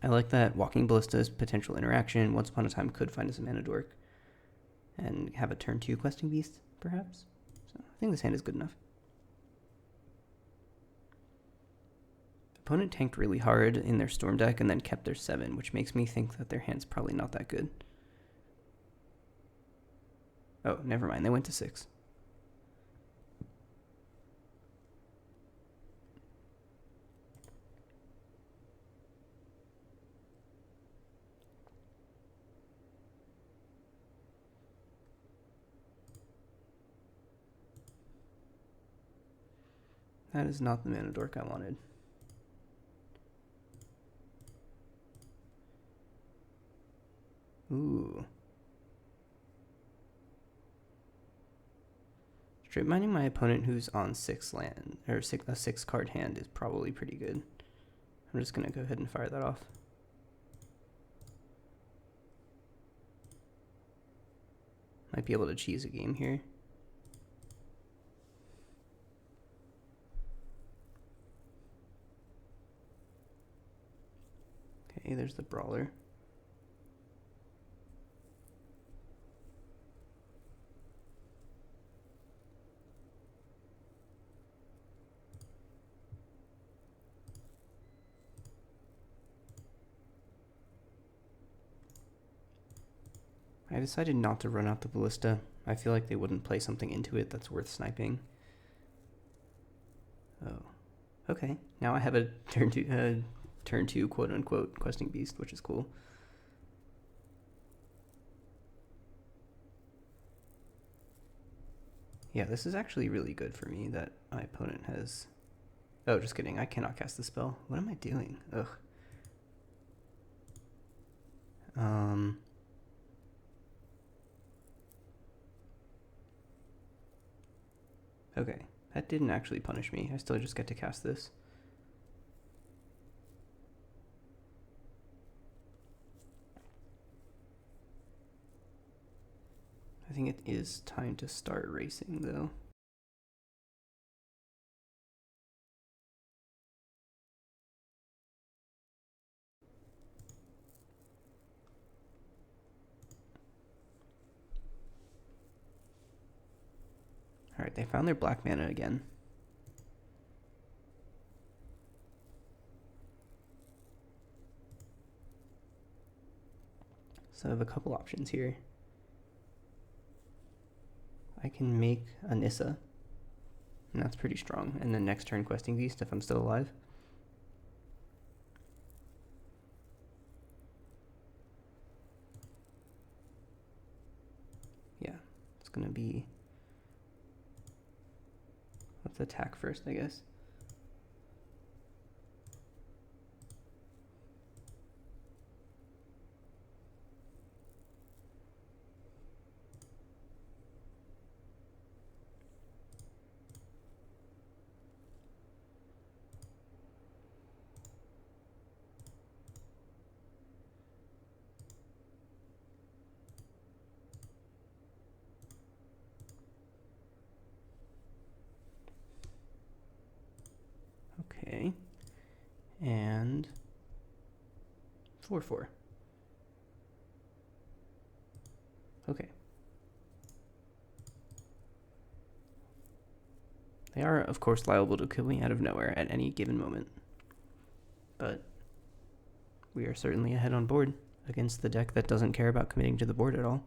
Speaker 1: I like that Walking Ballista's potential interaction once upon a time could find us a mana dork and have a turn 2 questing beast, perhaps. So I think this hand is good enough. Opponent tanked really hard in their Storm deck and then kept their 7, which makes me think that their hand's probably not that good. Oh, never mind, they went to 6. That is not the mana dork I wanted. Ooh. Straight mining my opponent who's on 6 land, or a 6 card hand is probably pretty good. I'm just going to go ahead and fire that off. Might be able to cheese a game here. Okay, there's the Brawler. I decided not to run out the Ballista. I feel like they wouldn't play something into it that's worth sniping. Oh, okay. Now I have a turn two quote unquote questing beast, which is cool. Yeah, this is actually really good for me that my opponent has... Oh, just kidding. I cannot cast the spell. What am I doing? Ugh. Okay, that didn't actually punish me. I still just get to cast this. I think it is time to start racing, though. Alright, they found their black mana again. So I have a couple options here. I can make a Nissa, and that's pretty strong. And then next turn questing beast if I'm still alive. Yeah, it's gonna be... Let's attack first, I guess. Okay, and 4/4. Okay. They are, of course, liable to kill me out of nowhere at any given moment. But we are certainly ahead on board against the deck that doesn't care about committing to the board at all.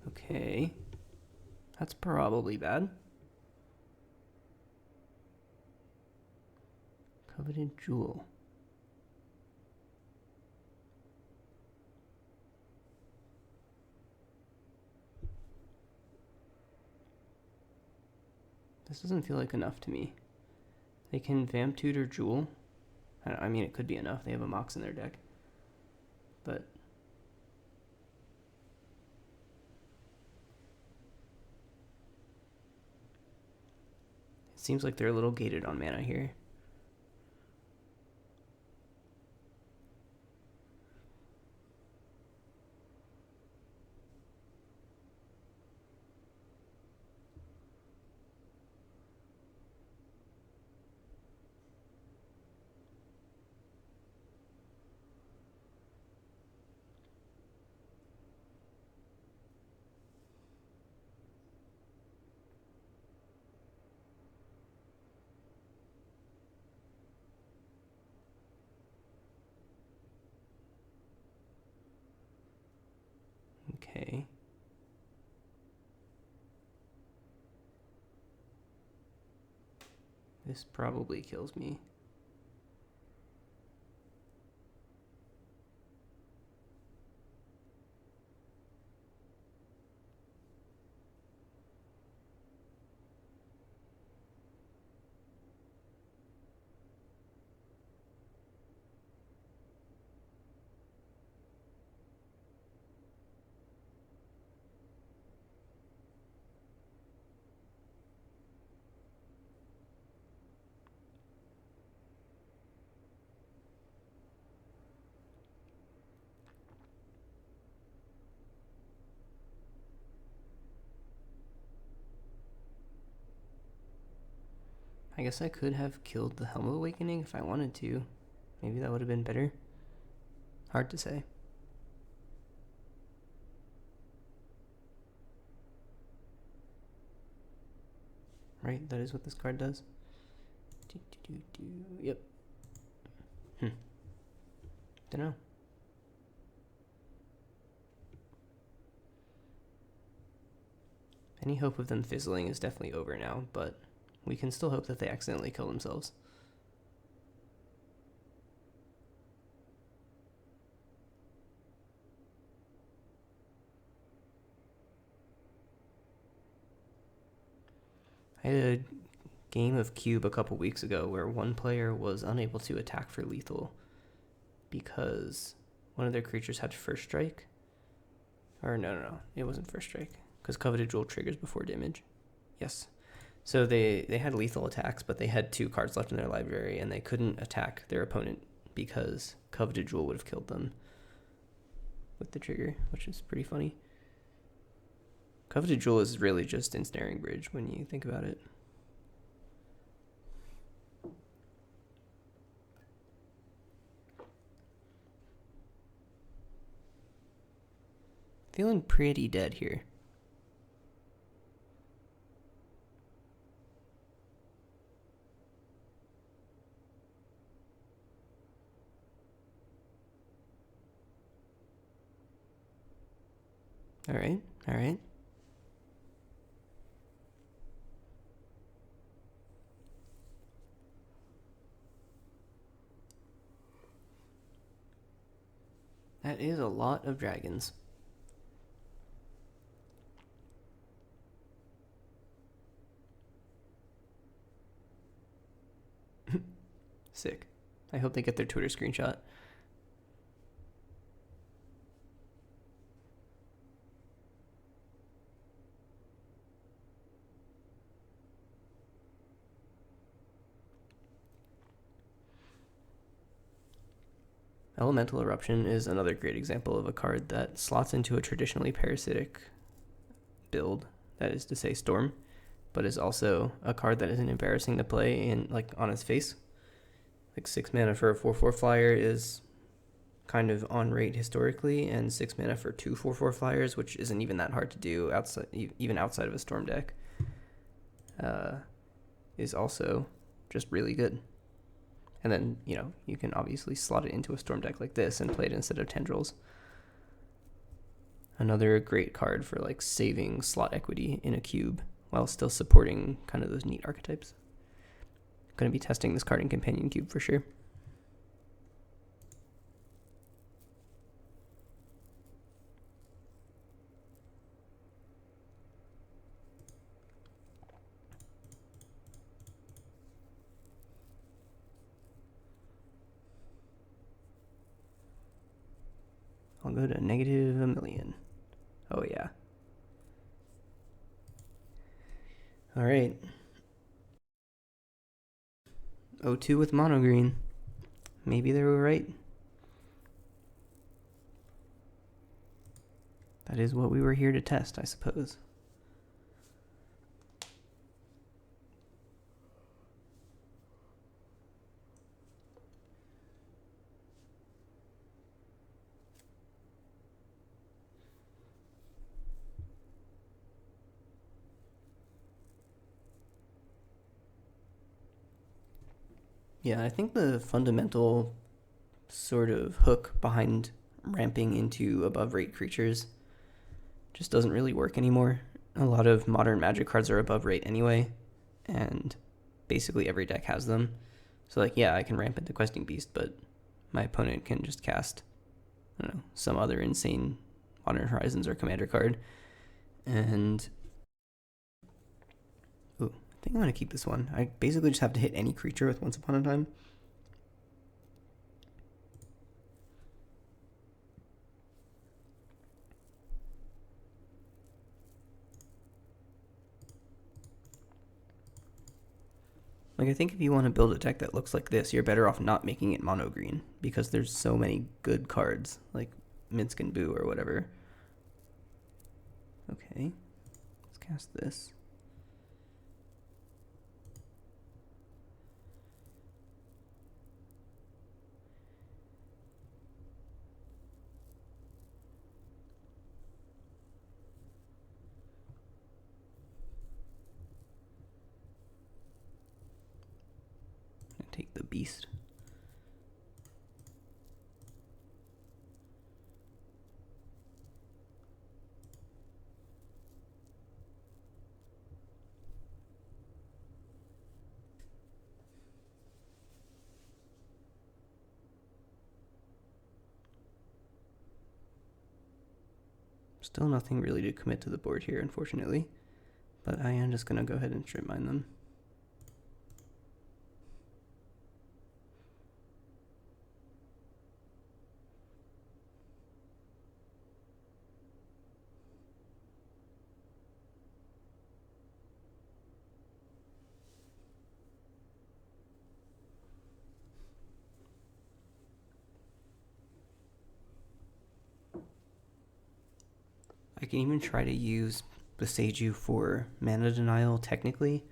Speaker 1: Okay, that's probably bad. Coveted Jewel. This doesn't feel like enough to me. They can Vamp Tutor Jewel. I mean, it could be enough. They have a Mox in their deck. But it seems like they're a little gated on mana here. Okay. This probably kills me. I guess I could have killed the Helm of Awakening if I wanted to. Maybe that would have been better. Hard to say. Right, that is what this card does. Yep. Dunno. Any hope of them fizzling is definitely over now, but we can still hope that they accidentally kill themselves. I had a game of Cube a couple weeks ago where one player was unable to attack for lethal because one of their creatures had first strike. Or no, it wasn't first strike, because Coveted Jewel triggers before damage. Yes. So they had lethal attacks, but they had 2 cards left in their library, and they couldn't attack their opponent because Coveted Jewel would have killed them with the trigger, which is pretty funny. Coveted Jewel is really just Ensnaring Bridge when you think about it. Feeling pretty dead here. All right. That is a lot of dragons. Sick. I hope they get their Twitter screenshot. Elemental Eruption is another great example of a card that slots into a traditionally parasitic build, that is to say Storm, but is also a card that isn't embarrassing to play in, like, on its face. Like 6 mana for a 4/4 flyer is kind of on rate historically, and 6 mana for 2 4/4 flyers, which isn't even that hard to do even outside of a Storm deck, is also just really good. And then, you can obviously slot it into a Storm deck like this and play it instead of Tendrils. Another great card for like saving slot equity in a cube while still supporting kind of those neat archetypes. going to be testing this card in Companion Cube for sure. I'll go to -1,000,000. Oh yeah. All right. 0-2 with mono green. Maybe they were right. That is what we were here to test, I suppose. Yeah, I think the fundamental sort of hook behind ramping into above rate creatures just doesn't really work anymore. A lot of modern Magic cards are above rate anyway, and basically every deck has them. So like, yeah, I can ramp into Questing Beast, but my opponent can just cast, I don't know, some other insane Modern Horizons or Commander card. And ooh, I think I'm gonna keep this one. I basically just have to hit any creature with Once Upon a Time. Like, I think if you want to build a deck that looks like this, you're better off not making it mono green, because there's so many good cards, like Minsk and Boo or whatever. Okay, let's cast this. Take the beast. Still nothing really to commit to the board here, unfortunately. But I am just going to go ahead and strip mine them. I can even try to use Boseiju for mana denial, technically.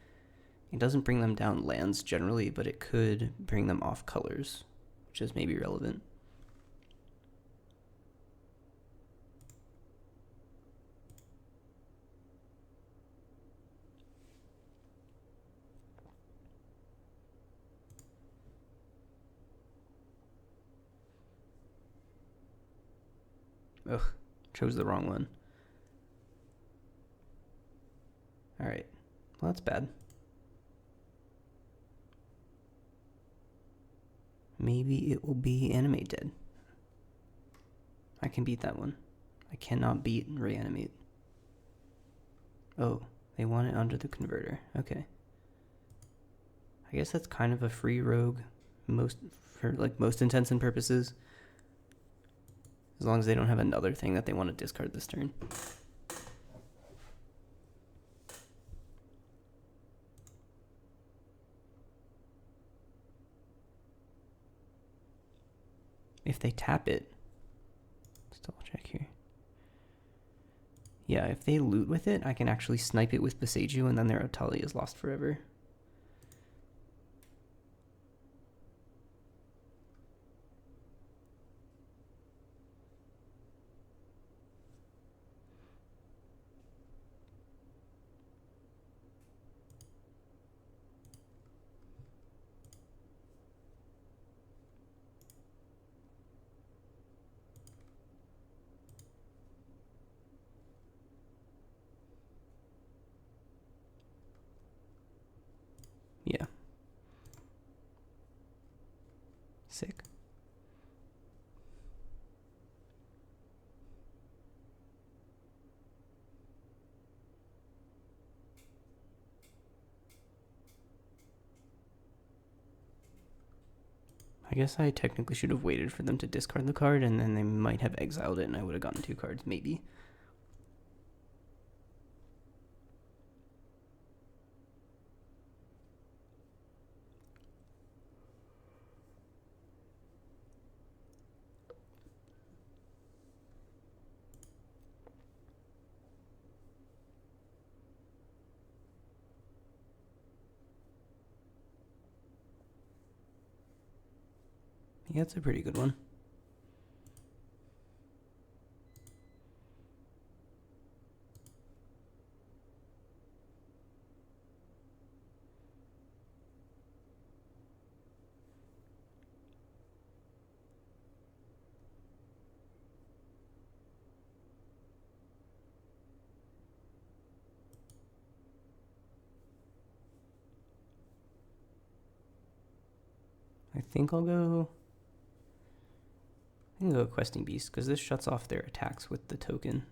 Speaker 1: It doesn't bring them down lands generally, but it could bring them off colors, which is maybe relevant. Ugh, chose the wrong one. Alright, well that's bad. Maybe it will be Animate Dead. I can beat that one. I cannot beat Reanimate. Oh, they want it under the converter. Okay. I guess that's kind of a free rogue, for like most intents and purposes. As long as they don't have another thing that they want to discard this turn. If they tap it, let's double check here. Yeah, if they loot with it, I can actually snipe it with Boseiju, and then their Otali is lost forever. Sick. I guess I technically should have waited for them to discard the card, and then they might have exiled it, and I would have gotten 2 cards, maybe. Yeah, it's a pretty good one. I think I'll go Questing Beast, because this shuts off their attacks with the token.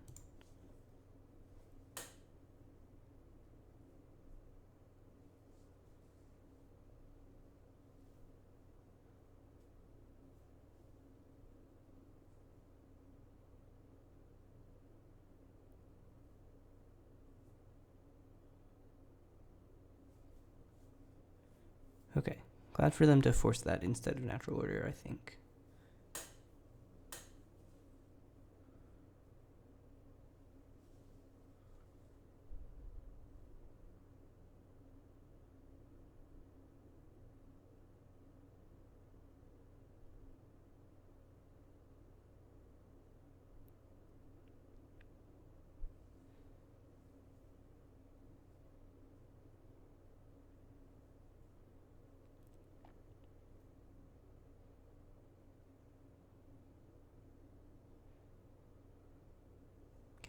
Speaker 1: Okay, glad for them to force that instead of Natural Order, I think.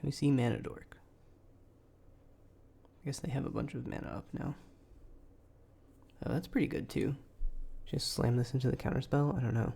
Speaker 1: Can we see Mana Dork? I guess they have a bunch of mana up now. Oh, that's pretty good too. Just slam this into the counterspell? I don't know.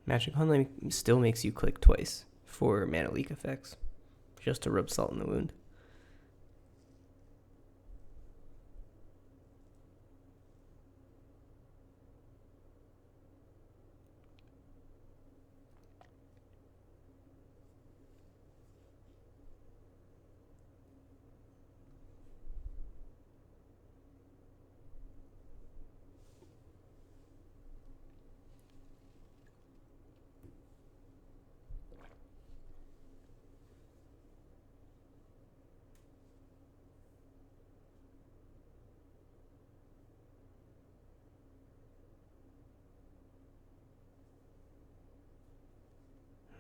Speaker 1: Magic Online still makes you click twice for mana leak effects, just to rub salt in the wound.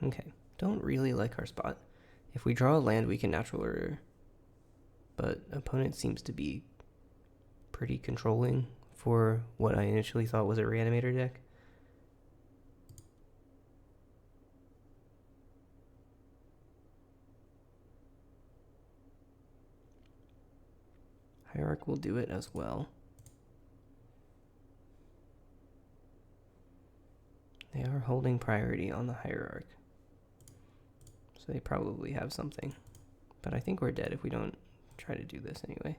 Speaker 1: Okay, don't really like our spot. If we draw a land, we can Natural Order, but opponent seems to be pretty controlling for what I initially thought was a Reanimator deck. Hierarch will do it as well. They are holding priority on the Hierarch, so they probably have something. But I think we're dead if we don't try to do this anyway.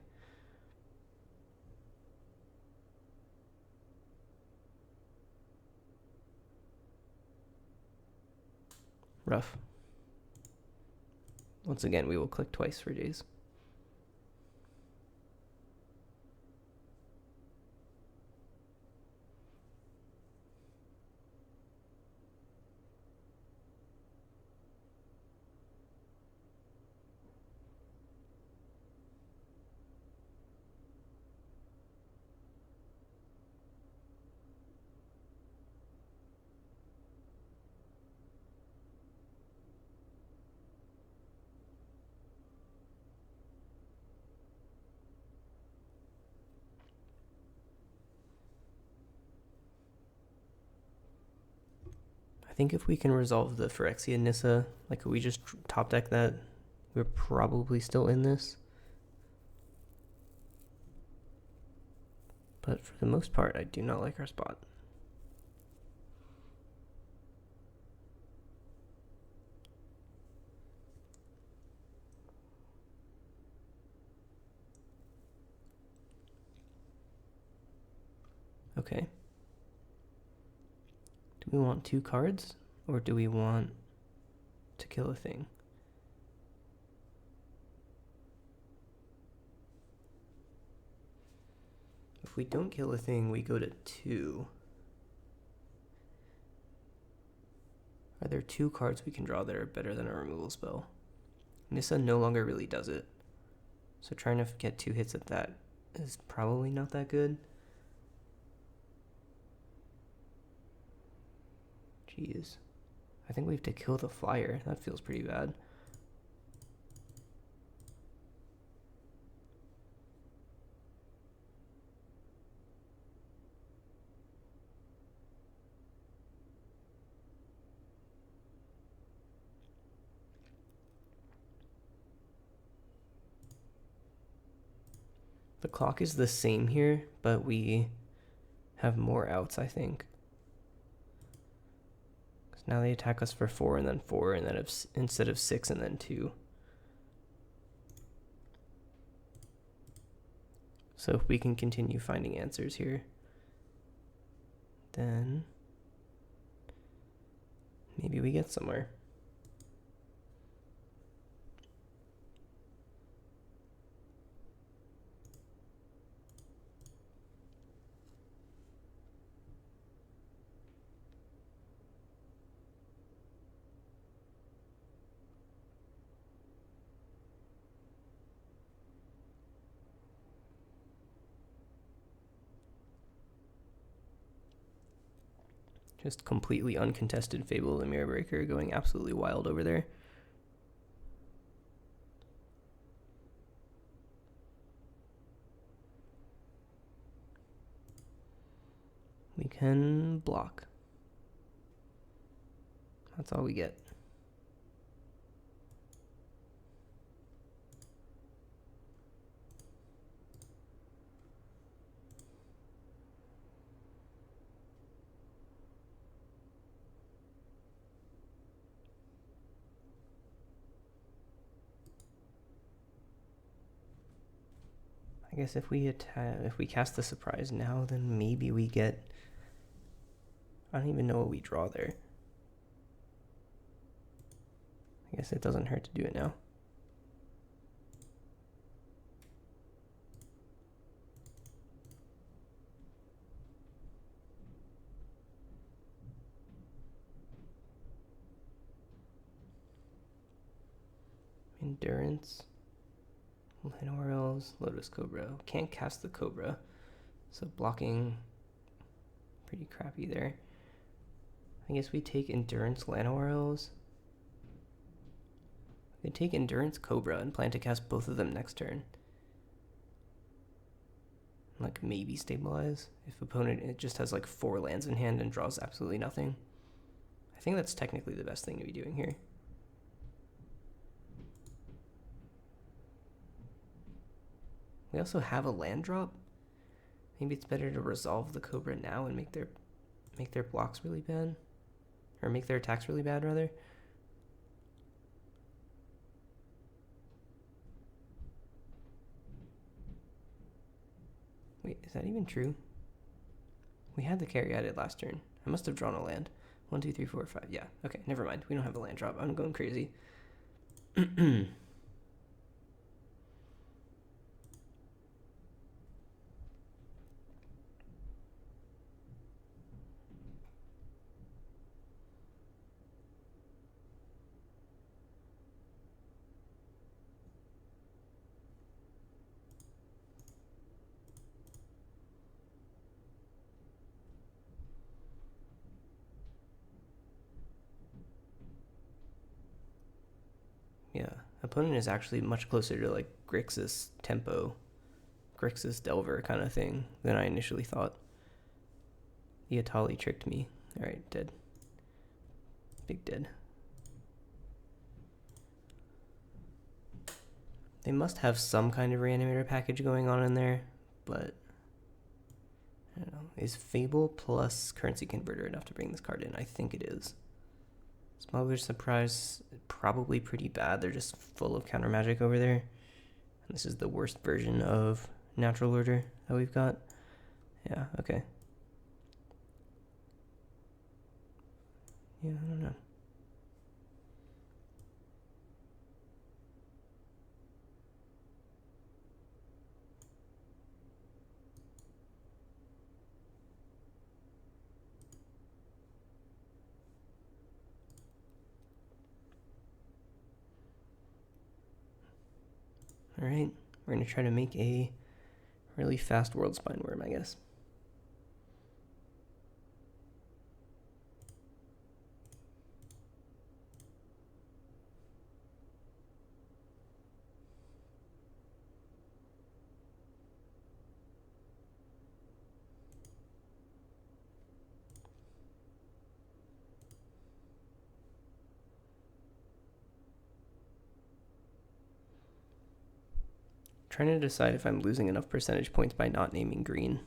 Speaker 1: Rough. Once again, we will click twice for days. think if we can resolve the Phyrexia Nissa, like if we just top deck that, we're probably still in this. But for the most part, I do not like our spot. Okay. Do we want 2 cards? Or do we want to kill a thing? If we don't kill a thing, we go to 2. Are there 2 cards we can draw that are better than a removal spell? Nissa no longer really does it. So trying to get 2 hits at that is probably not that good. Jeez. I think we have to kill the flyer. That feels pretty bad. The clock is the same here, but we have more outs, I think. Because now they attack us for 4 and then 4, and then instead of 6 and then 2. So if we can continue finding answers here, then maybe we get somewhere. Just completely uncontested Fable of the Mirror Breaker going absolutely wild over there. We can block. That's all we get. I guess if we cast the surprise now, then maybe we get. I don't even know what we draw there. I guess it doesn't hurt to do it now. Endurance. Llanowar, Lotus Cobra. Can't cast the Cobra, so blocking pretty crappy there. I guess we take Endurance Llanowar. We take Endurance Cobra and plan to cast both of them next turn. Like maybe stabilize if opponent it just has like 4 lands in hand and draws absolutely nothing. I think that's technically the best thing to be doing here. We also have a land drop. Maybe it's better to resolve the Cobra now and make their blocks really bad. Or make their attacks really bad, rather. Wait, is that even true? We had the carry at it last turn. I must have drawn a land. 1, 2, 3, 4, 5. Yeah, okay, never mind. We don't have a land drop. I'm going crazy. Yeah, opponent is actually much closer to like Grixis Tempo, Grixis Delver kind of thing than I initially thought. The Atali tricked me. Alright, dead. Big dead. They must have some kind of reanimator package going on in there, but I don't know. Is Fable plus Currency Converter enough to bring this card in? I think it is. Smuggler's Surprise, probably pretty bad. They're just full of counter magic over there. And this is the worst version of Natural Order that we've got. Yeah, okay. Yeah, I don't know. Alright, we're going to try to make a really fast Worldspine Wurm, I guess. Trying to decide if I'm losing enough percentage points by not naming green.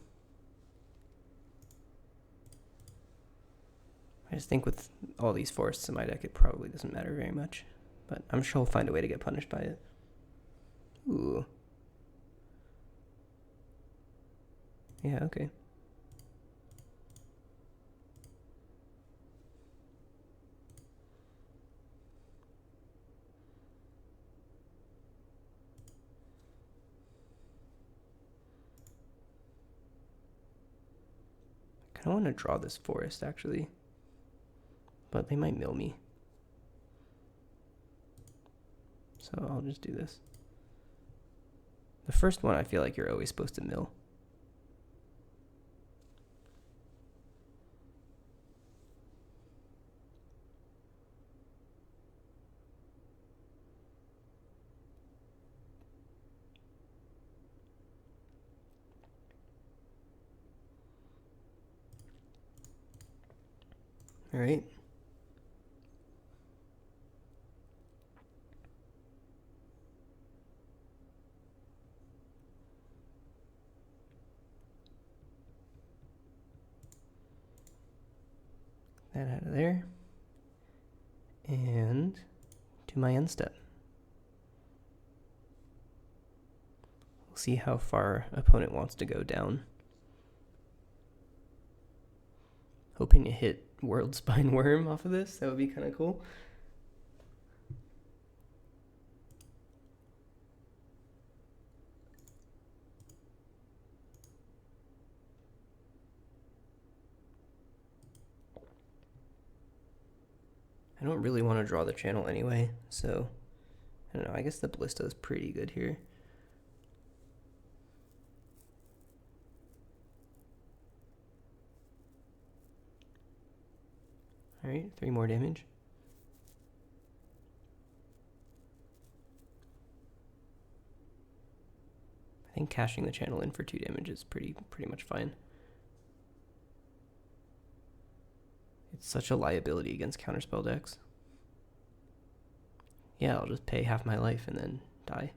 Speaker 1: I just think with all these forests in my deck, it probably doesn't matter very much. But I'm sure I'll find a way to get punished by it. Ooh. Yeah, okay. I kind of want to draw this forest, actually. But they might mill me. So I'll just do this. The first one, I feel like you're always supposed to mill. All right. That out of there. And to my end step. We'll see how far opponent wants to go down. Hoping to hit Worldspine Wurm off of this. That would be kind of cool. I don't really want to draw the channel anyway, so I don't know. I guess the Ballista is pretty good here. Alright, 3 more damage. I think cashing the channel in for 2 damage is pretty much fine. It's such a liability against counterspell decks. Yeah, I'll just pay half my life and then die.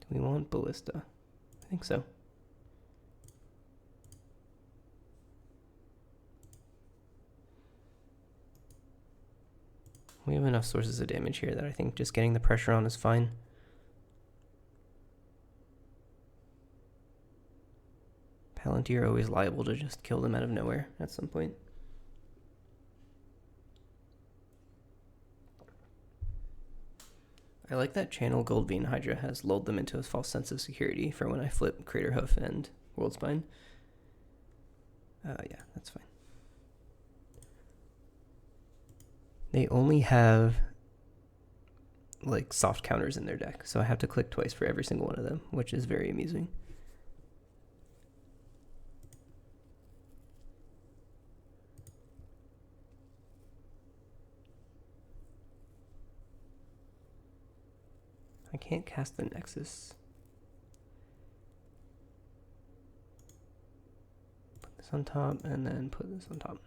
Speaker 1: Do we want Ballista? I think so. We have enough sources of damage here that I think just getting the pressure on is fine. Palantir are always liable to just kill them out of nowhere at some point. I like that Channel Goldvein Hydra has lulled them into a false sense of security for when I flip Craterhoof and Worldspine. Yeah, that's fine. They only have like soft counters in their deck, so I have to click twice for every single one of them, which is very amusing. can't cast the Nexus. Put this on top and then put this on top.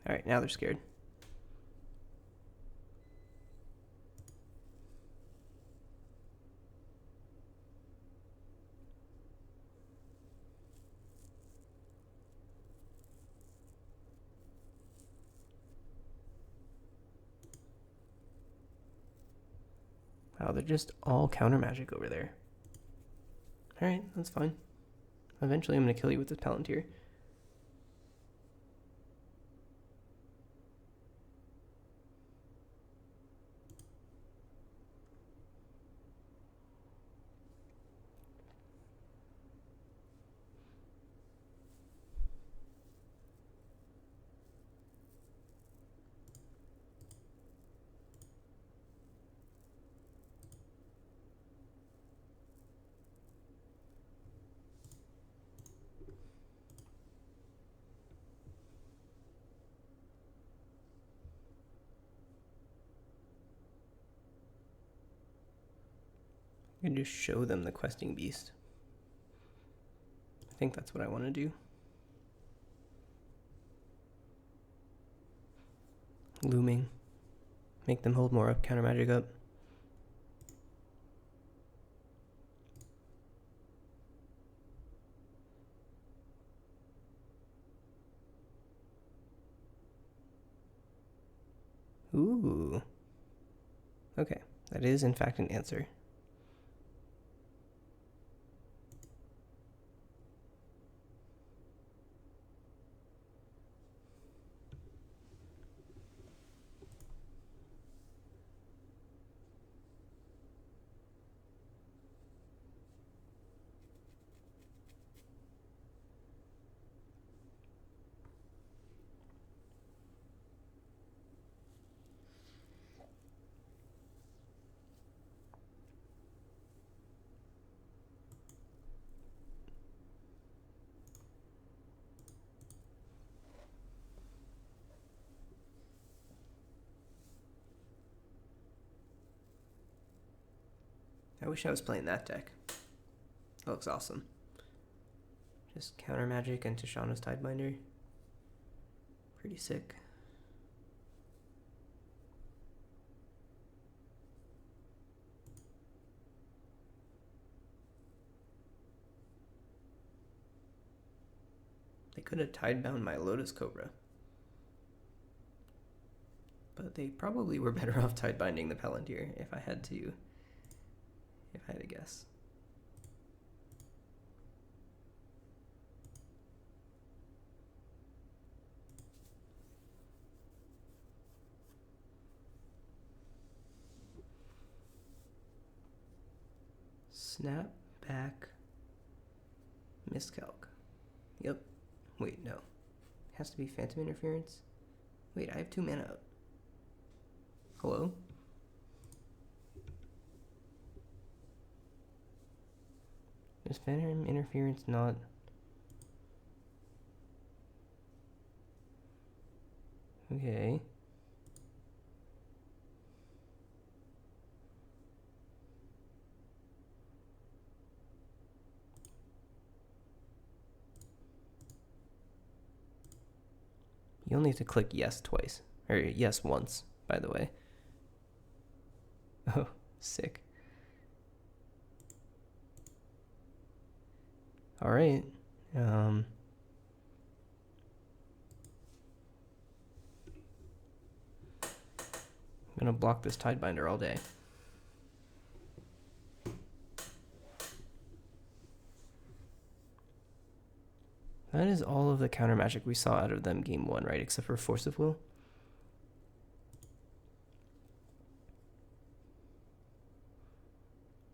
Speaker 1: Alright, now they're scared. Wow, they're just all counter magic over there. Alright, that's fine. Eventually I'm going to kill you with this Palantir. I can just show them the questing beast. I think that's what I want to do. Looming. Make them hold more up, counter magic up. Ooh. Okay, that is in fact an answer. I wish I was playing that deck. That looks awesome. Just counter magic and Tishana's Tidebinder. Pretty sick. They could have tidebound my Lotus Cobra. But they probably were better off tidebinding the Palantir if I had to guess. Snap back miscalc. Yep. Wait, no. It has to be Phantom Interference. Wait, I have 2 mana up. Hello? Is Phantom Interference not... Okay. You only have to click yes twice. Or yes once, by the way. Oh, sick. Alright. I'm gonna block this Tidebinder all day. That is all of the counter magic we saw out of them game 1, right? Except for Force of Will.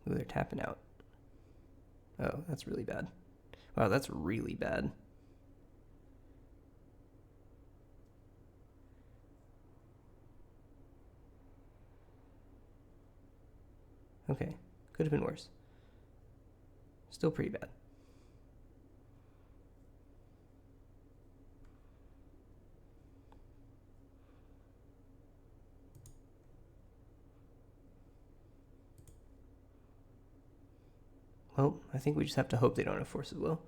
Speaker 1: Ooh, they're tapping out. Oh, that's really bad. Wow, that's really bad. Okay, could have been worse. Still pretty bad. Well, I think we just have to hope they don't have Force of Will.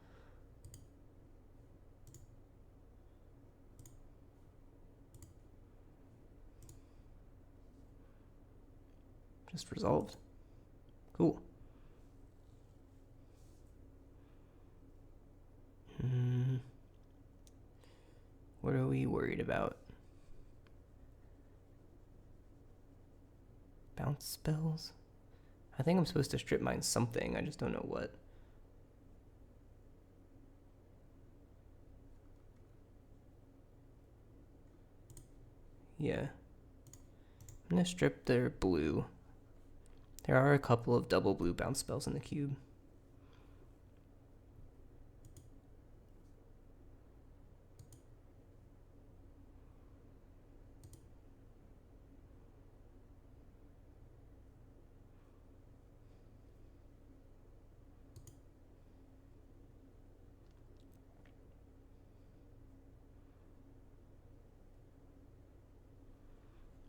Speaker 1: Just resolved. Cool. What are we worried about? Bounce spells? I think I'm supposed to strip mine something, I just don't know what. Yeah. I'm gonna strip their blue. There are a couple of double blue bounce spells in the cube.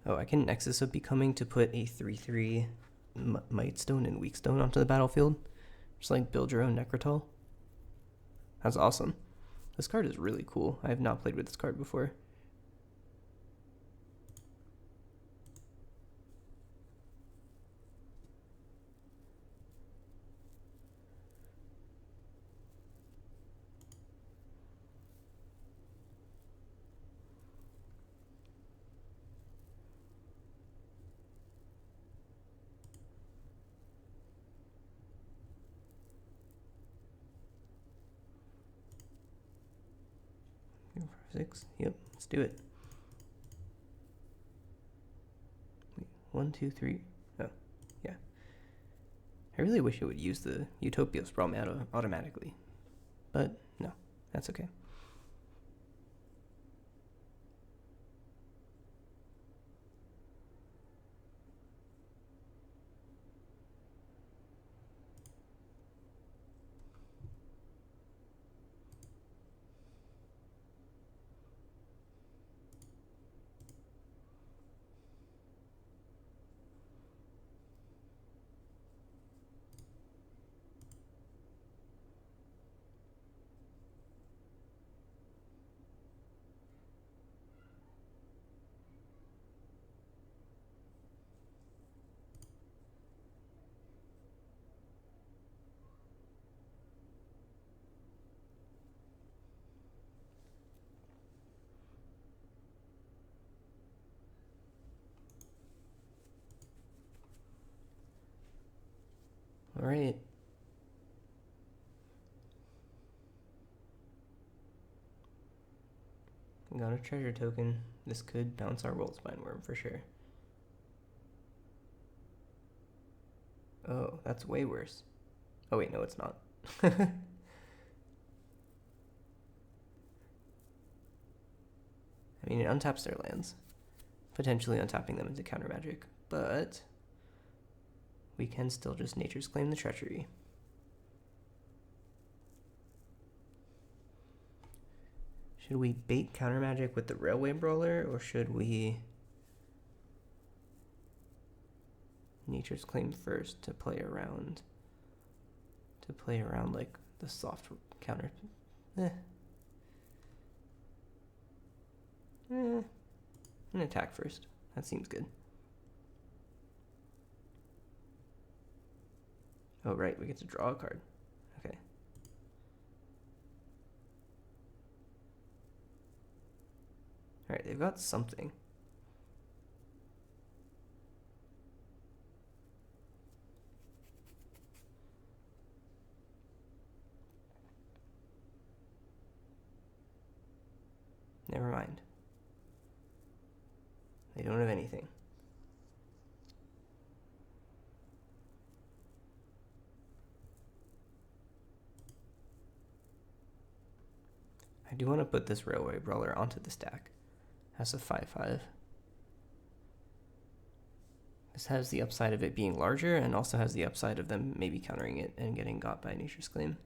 Speaker 1: Oh, I can Nexus of Becoming to put a 3/3 Might Stone and Weak Stone onto the battlefield. Just like build your own Necrotal. That's awesome. This card is really cool. I have not played with this card before. Six. Yep, let's do it. Wait, 1, 2, 3. Oh, yeah. I really wish it would use the Utopia Sprawl automatically. But no, that's okay. All right. Got a treasure token. This could bounce our Worldspine Wurm for sure. Oh, that's way worse. Oh wait, no it's not. I mean, it untaps their lands, potentially untapping them into counter magic, but we can still just Nature's Claim the Treachery. Should we bait counter magic with the Railway Brawler, or should we Nature's Claim first to play around like the soft counter? I'm gonna attack first. That seems good. Oh right, we get to draw a card. Okay. Alright, they've got something. Never mind. They don't have anything. I do want to put this Railway Brawler onto the stack as a 5/5. This has the upside of it being larger and also has the upside of them maybe countering it and getting got by Nature's Claim.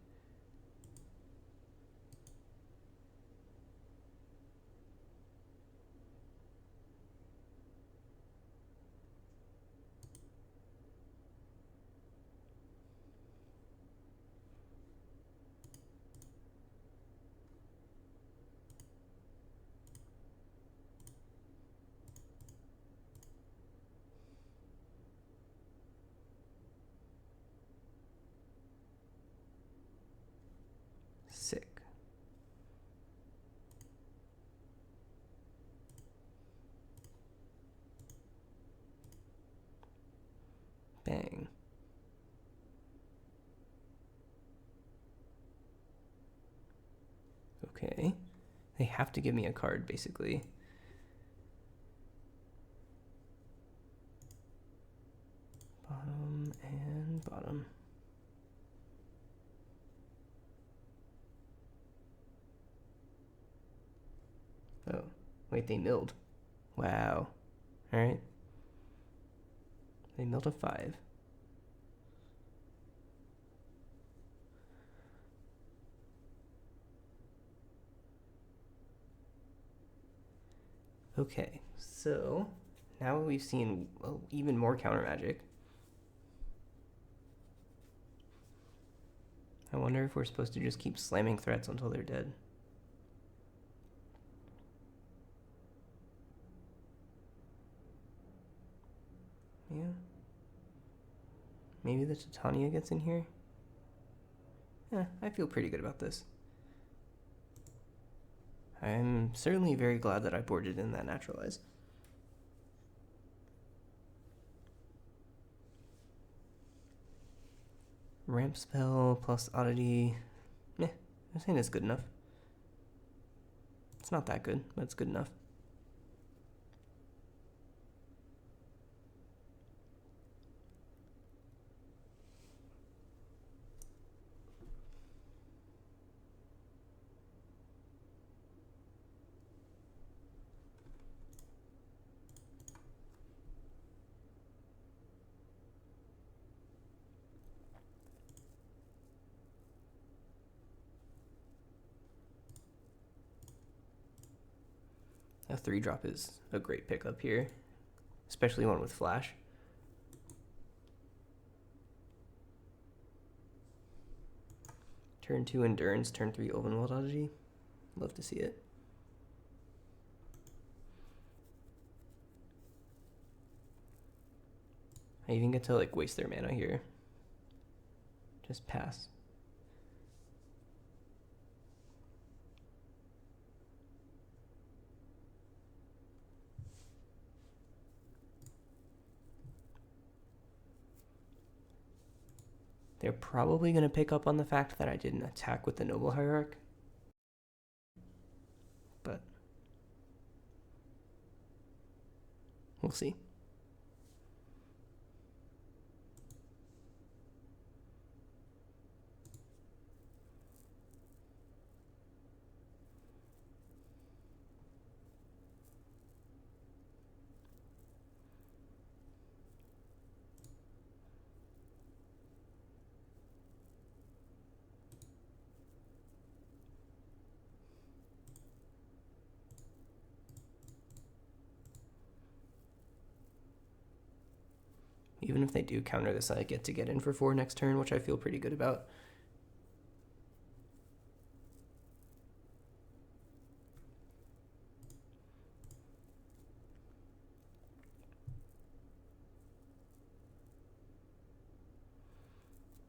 Speaker 1: Bang. Okay. They have to give me a card, basically. Bottom and bottom. Oh, wait, they milled. Wow. Alright. They milled a 5. Okay, so now we've seen even more counter magic. I wonder if we're supposed to just keep slamming threats until they're dead. Yeah. Maybe the Titania gets in here? Yeah, I feel pretty good about this. I'm certainly very glad that I boarded in that Naturalize. Ramp spell plus oddity. Meh, I think it's good enough. It's not that good, but it's good enough. A 3-drop is a great pickup here, especially one with flash. Turn 2 Endurance, turn 3 Ovenwald Oddity. Love to see it. I even get to like waste their mana here. Just pass. They're probably going to pick up on the fact that I didn't attack with the Noble Hierarch. But we'll see. Even if they do counter this, I get to get in for 4 next turn, which I feel pretty good about.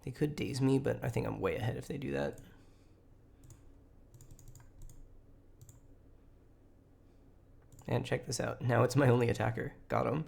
Speaker 1: They could daze me, but I think I'm way ahead if they do that. And check this out. Now it's my only attacker. Got him.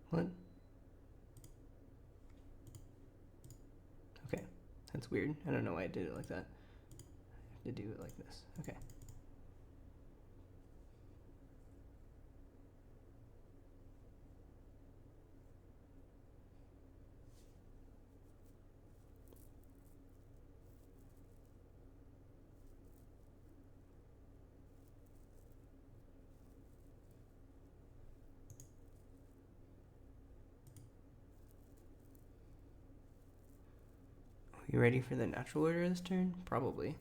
Speaker 1: What? Okay, that's weird. I don't know why I did it like that. I have to do it like this. Okay. You ready for the natural order this turn? Probably.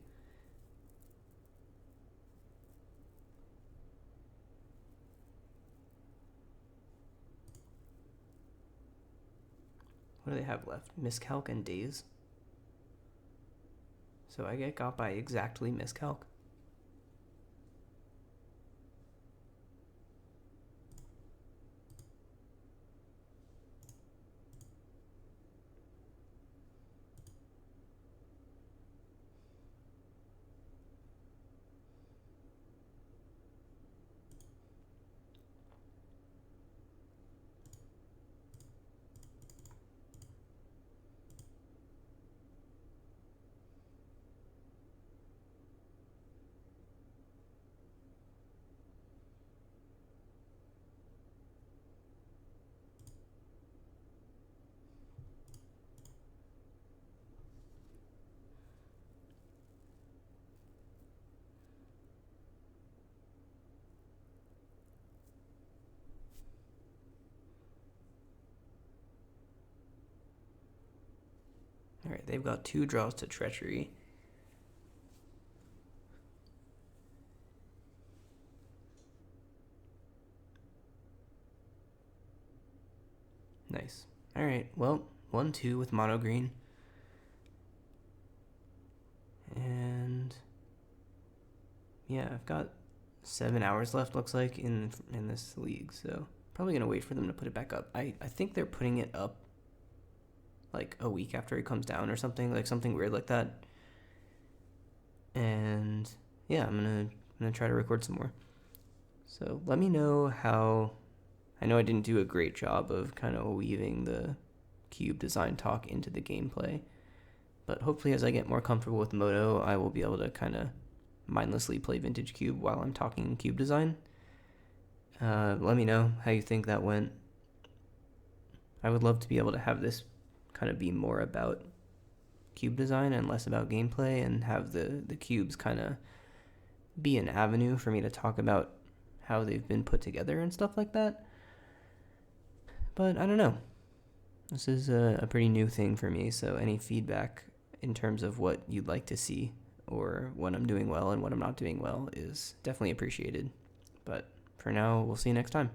Speaker 1: What do they have left? Miscalc and Daze. So I get got by exactly Miscalc. Alright, they've got 2 draws to Treachery. Nice. Alright, well, 1-2 with mono green. And yeah, I've got 7 hours left, looks like, in this league, so probably gonna wait for them to put it back up. I think they're putting it up like a week after it comes down or something, like something weird like that. And yeah, I'm gonna try to record some more. So let me know how. I know I didn't do a great job of kind of weaving the cube design talk into the gameplay, but hopefully as I get more comfortable with Moto, I will be able to kind of mindlessly play Vintage Cube while I'm talking cube design. Let me know how you think that went. I would love to be able to have this kind of be more about cube design and less about gameplay, and have the cubes kind of be an avenue for me to talk about how they've been put together and stuff like that. But I don't know. This is a pretty new thing for me, so any feedback in terms of what you'd like to see or what I'm doing well and what I'm not doing well is definitely appreciated. But for now, we'll see you next time.